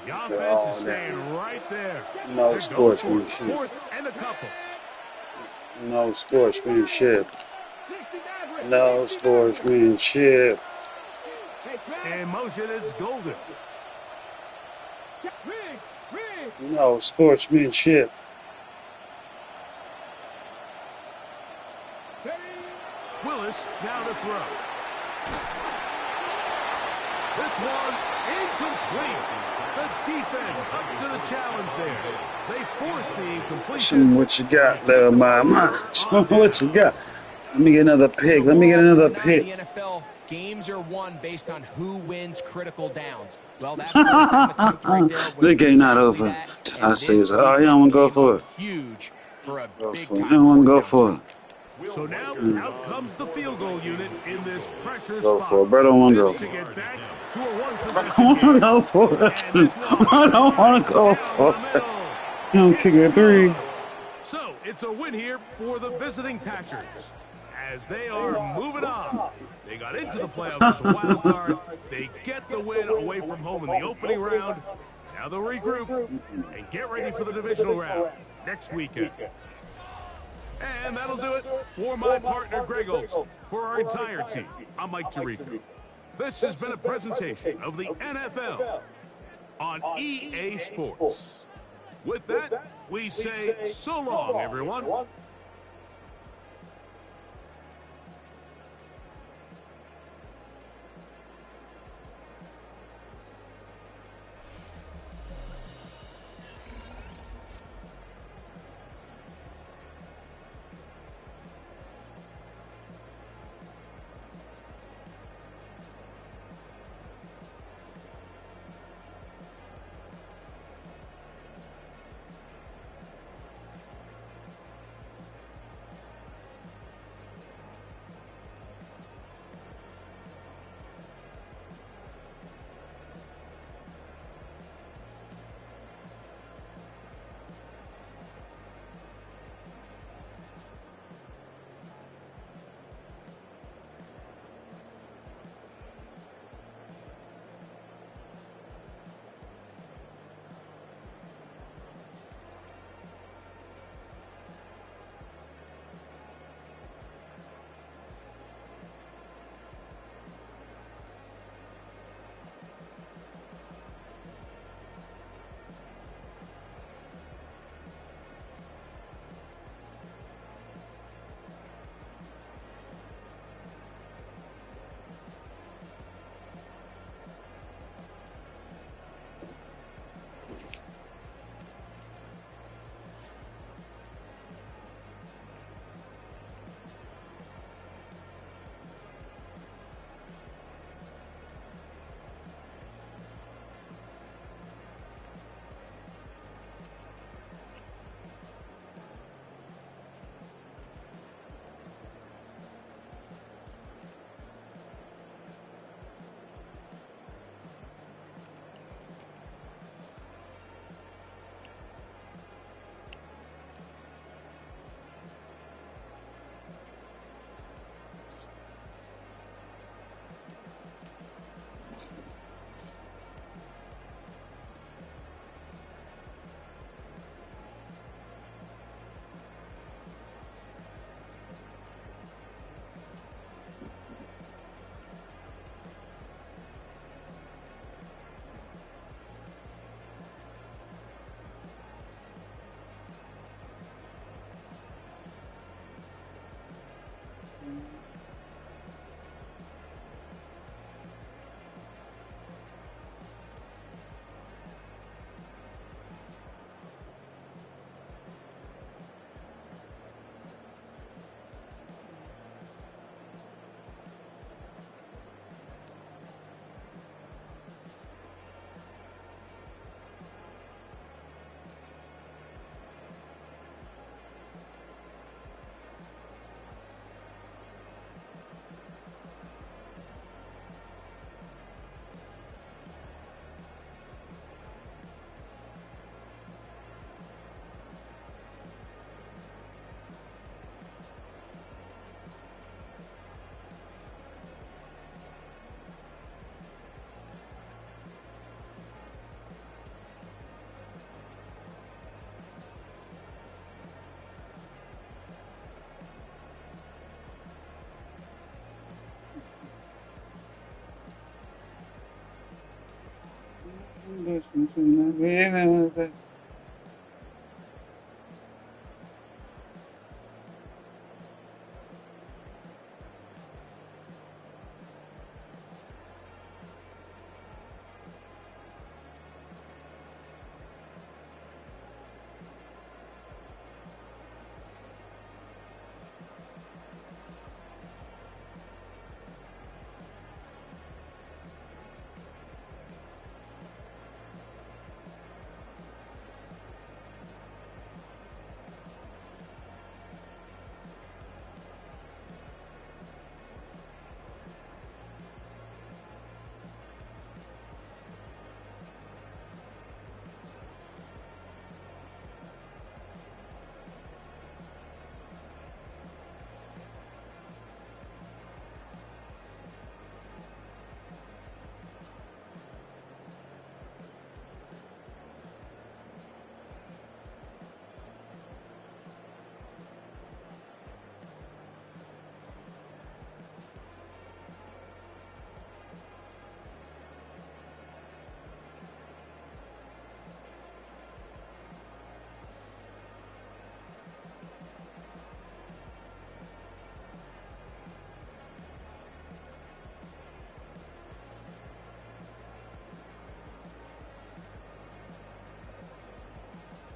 The offense is staying right there. No sportsmanship. 4th and a couple. No sportsmanship. No sportsmanship. In motion, it's Golden. No sportsmanship. Willis now to throw. This one incomplete. The defense up to the challenge there. They force the incompletion. What you got there, mama? What you got? Let me get another pick. Let me get another pick. In the NFL, games are won based on who wins critical downs. Well, that the game not over. I say, oh, you don't want to go for it. Huge for a big I don't want to go for it. So now out comes the field goal unit in this pressure Go spot. for it, bro. Don't want to go. To get back to a I don't want to go for it. I don't want to go for it. You don't kick a 3. So it's a win here for the visiting Packers as they are moving on. They got into the playoffs as a wild card. They get the win away from home in the opening round. Now they'll regroup and get ready for the divisional round next weekend. And that'll do it for my partner, Greg Olson. For our entire team, I'm Mike Tirico. This has been a presentation of the NFL on EA Sports. With that, we say so long, everyone.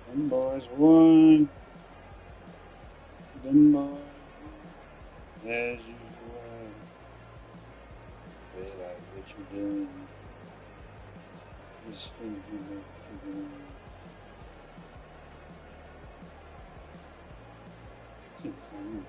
Them boys won. Them boys won. As usual. They like what you doing. Just think you know what you're doing. Keep coming.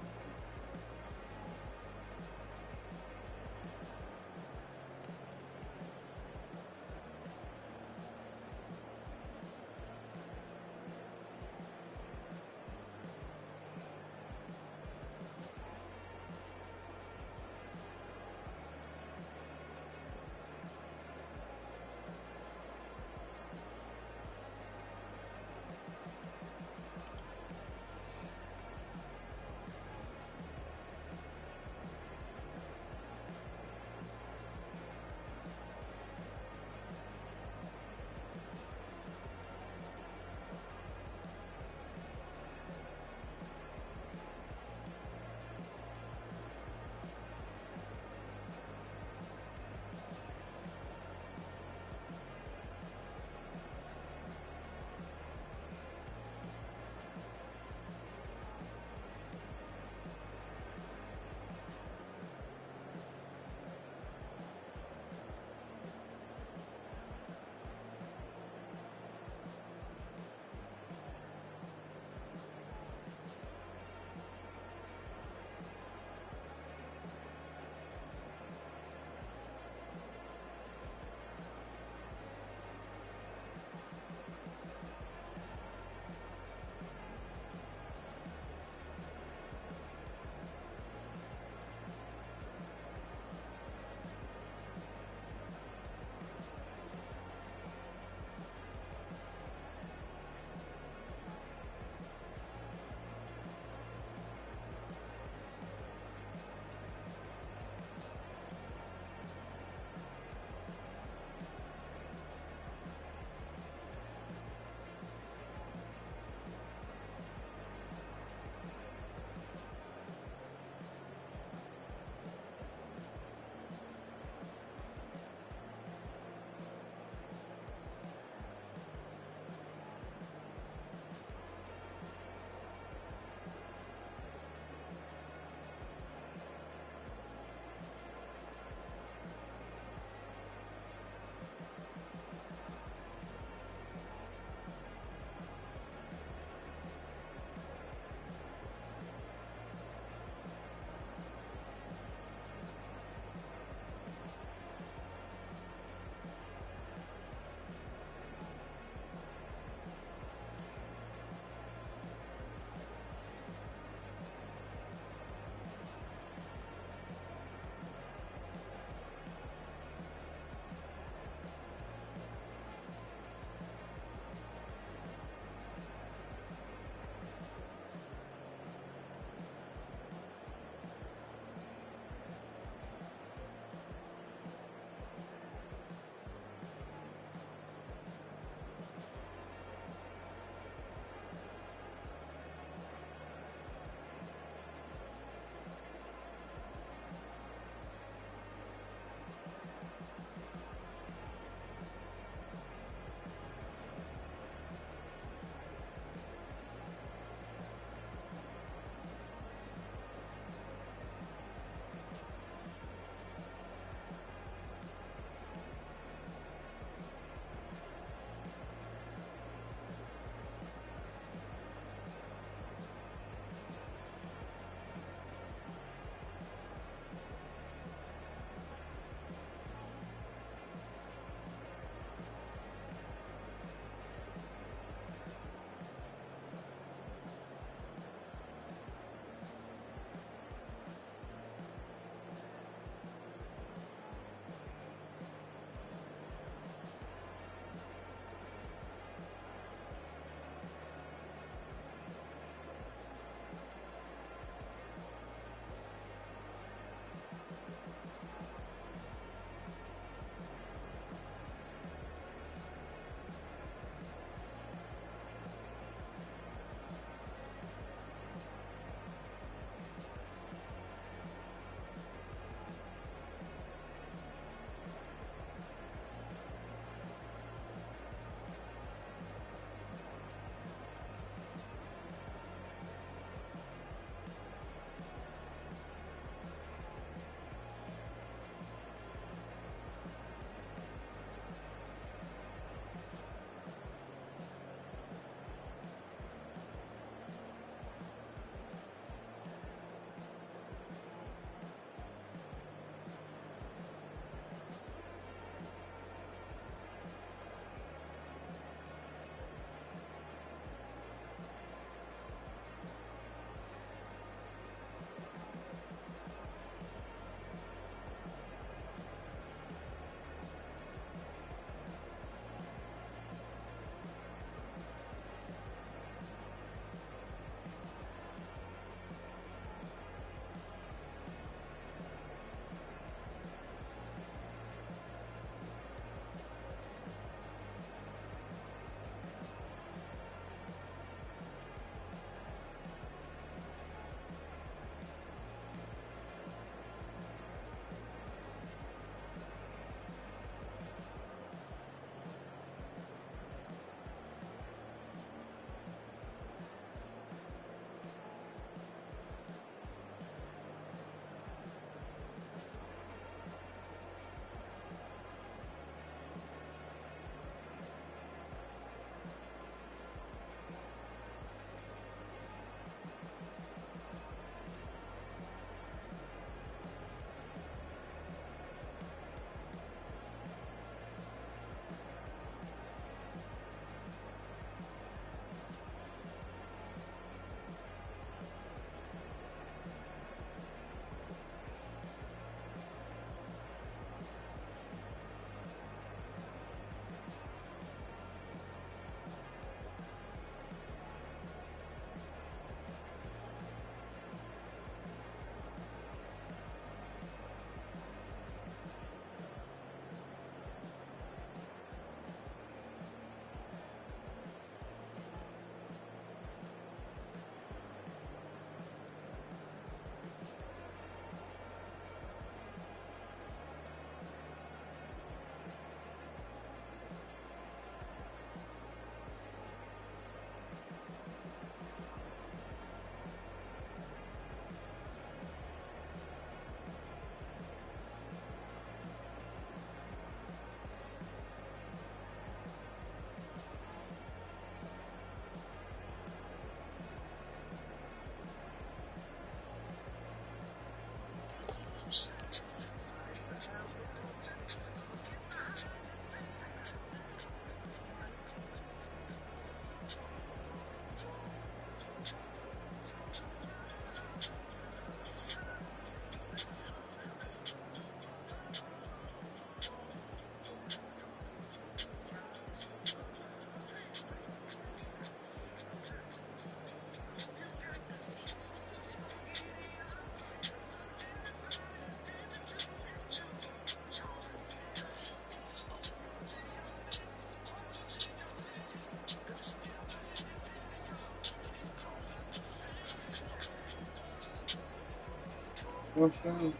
Okay.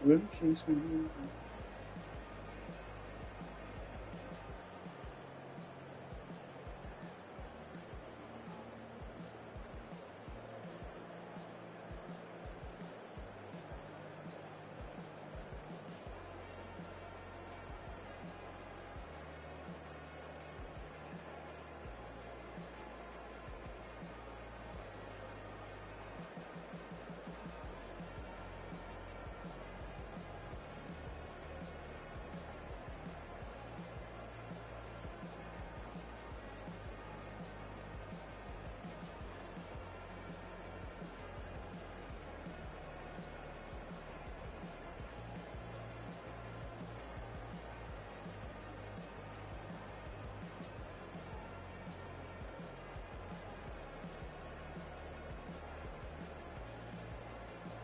Really? Keeps me moving.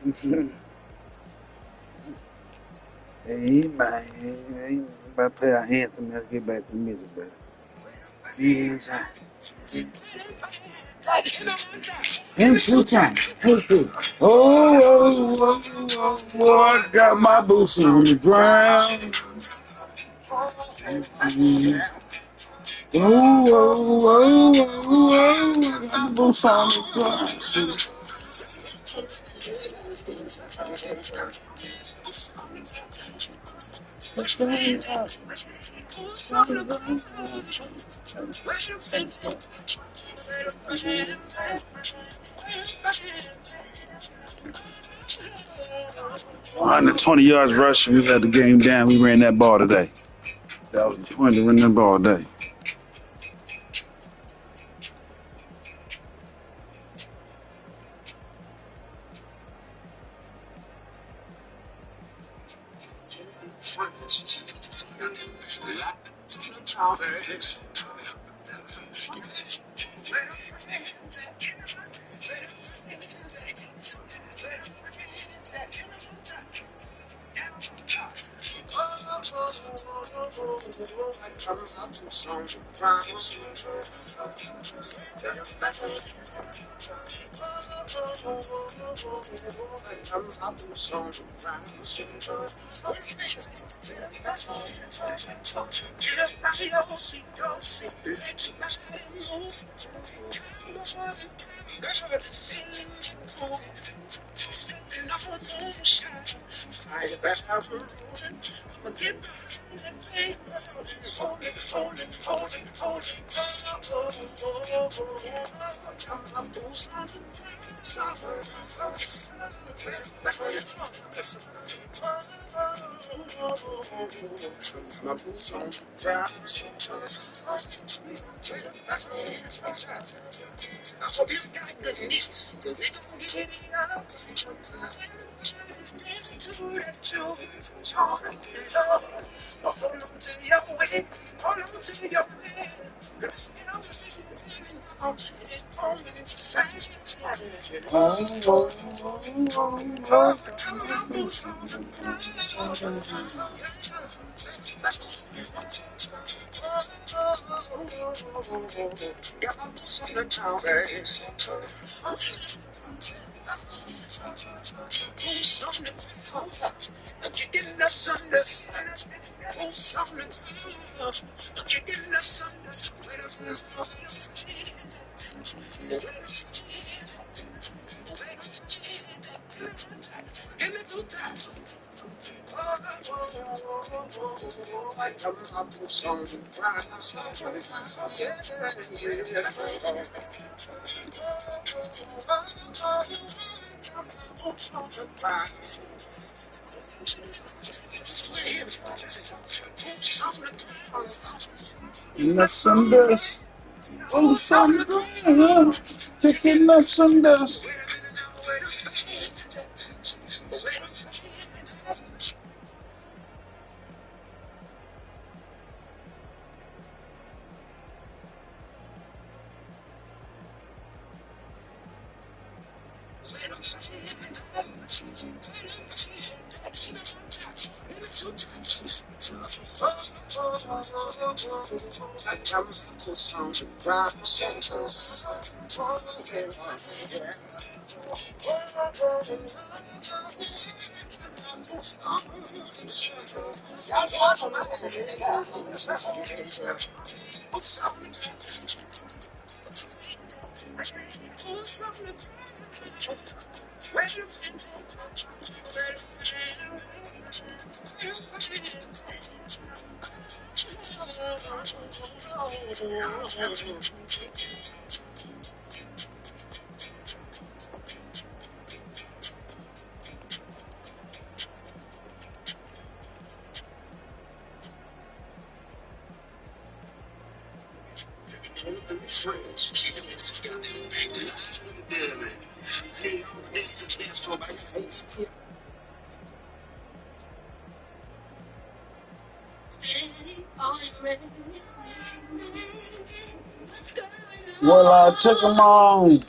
Hey, man. Hey, about to play our anthem. Let's get back to the music, baby. Yes, and two times. Oh, I got my boots on the ground. I got my boots on the ground. Under 20 yards rushing, we had the game down. We ran that ball today. That was the point to run that ball today. Enough some dust. Oh, some ground. Picking up some dust. Well, I took them on.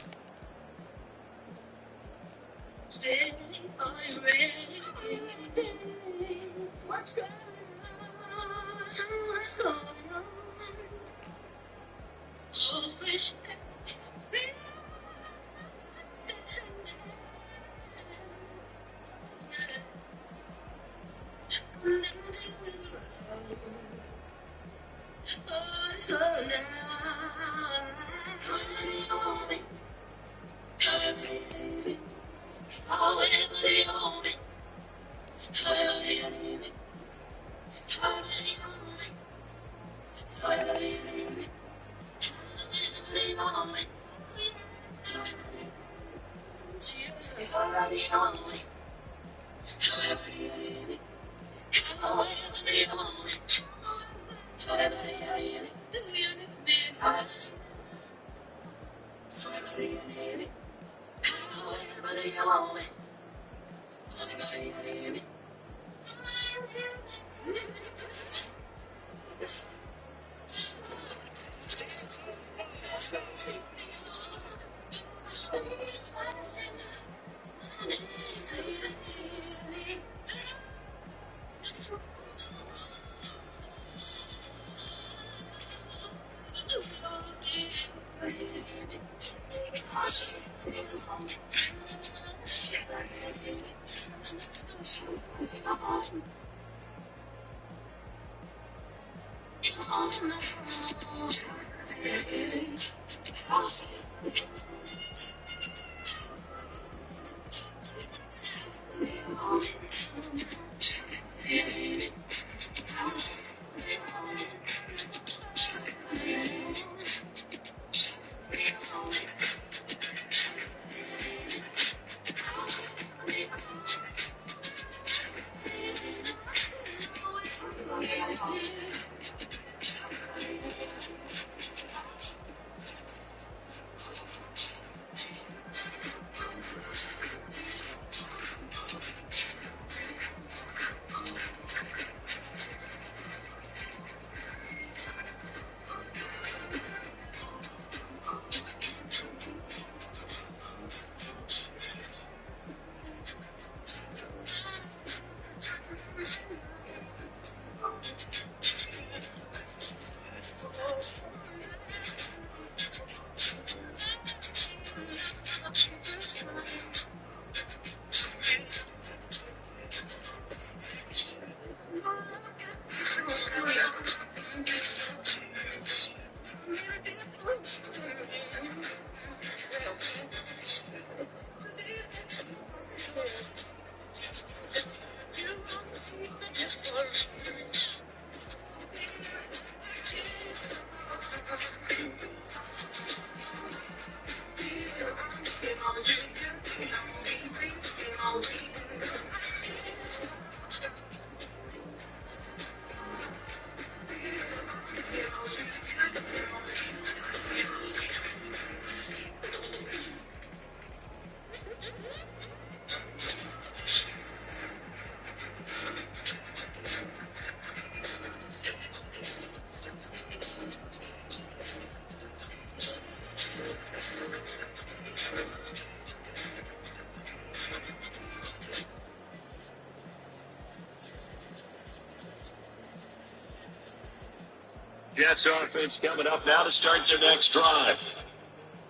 Jets offense coming up now to start their next drive.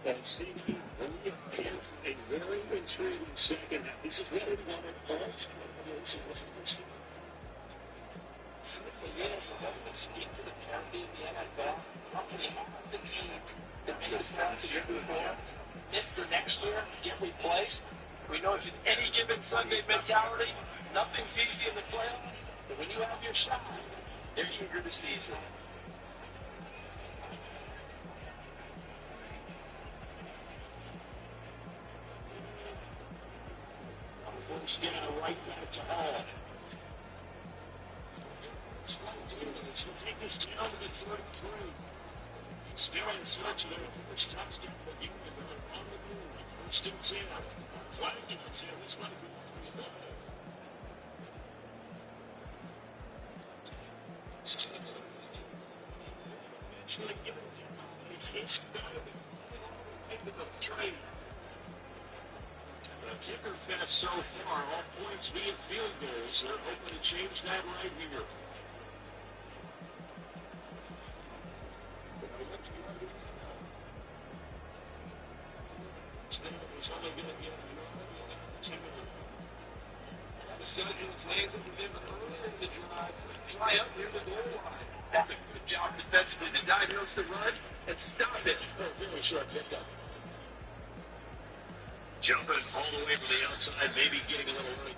And see, a very intriguing second. This is what we wanted all time. Yes, it doesn't speak to the parity of the NFL. How can you have the team that made us runs a year before, miss the next year, get replaced? We know it's an any given Sunday mentality. Nothing's easy in the playoffs, but when you have your shot, they're eager to seize it. First down, right back to Hall. He'll take this down to the 33. Spearing search there, first touchdown, but you on the move. First and 10. Flag counts here. This might be for the ball. Eventually give it down. It's his style. Into the trade. Kicker fest so far, all points being field goals. They're hoping to change that right here. He's only going to get 2 minutes. The Senators lands up with him earlier in the drive. Fly up near the goal line. That's a good job defensively to diagnose the run and stop it. Very short pickup. Jumping all the way from the outside, maybe getting a little early.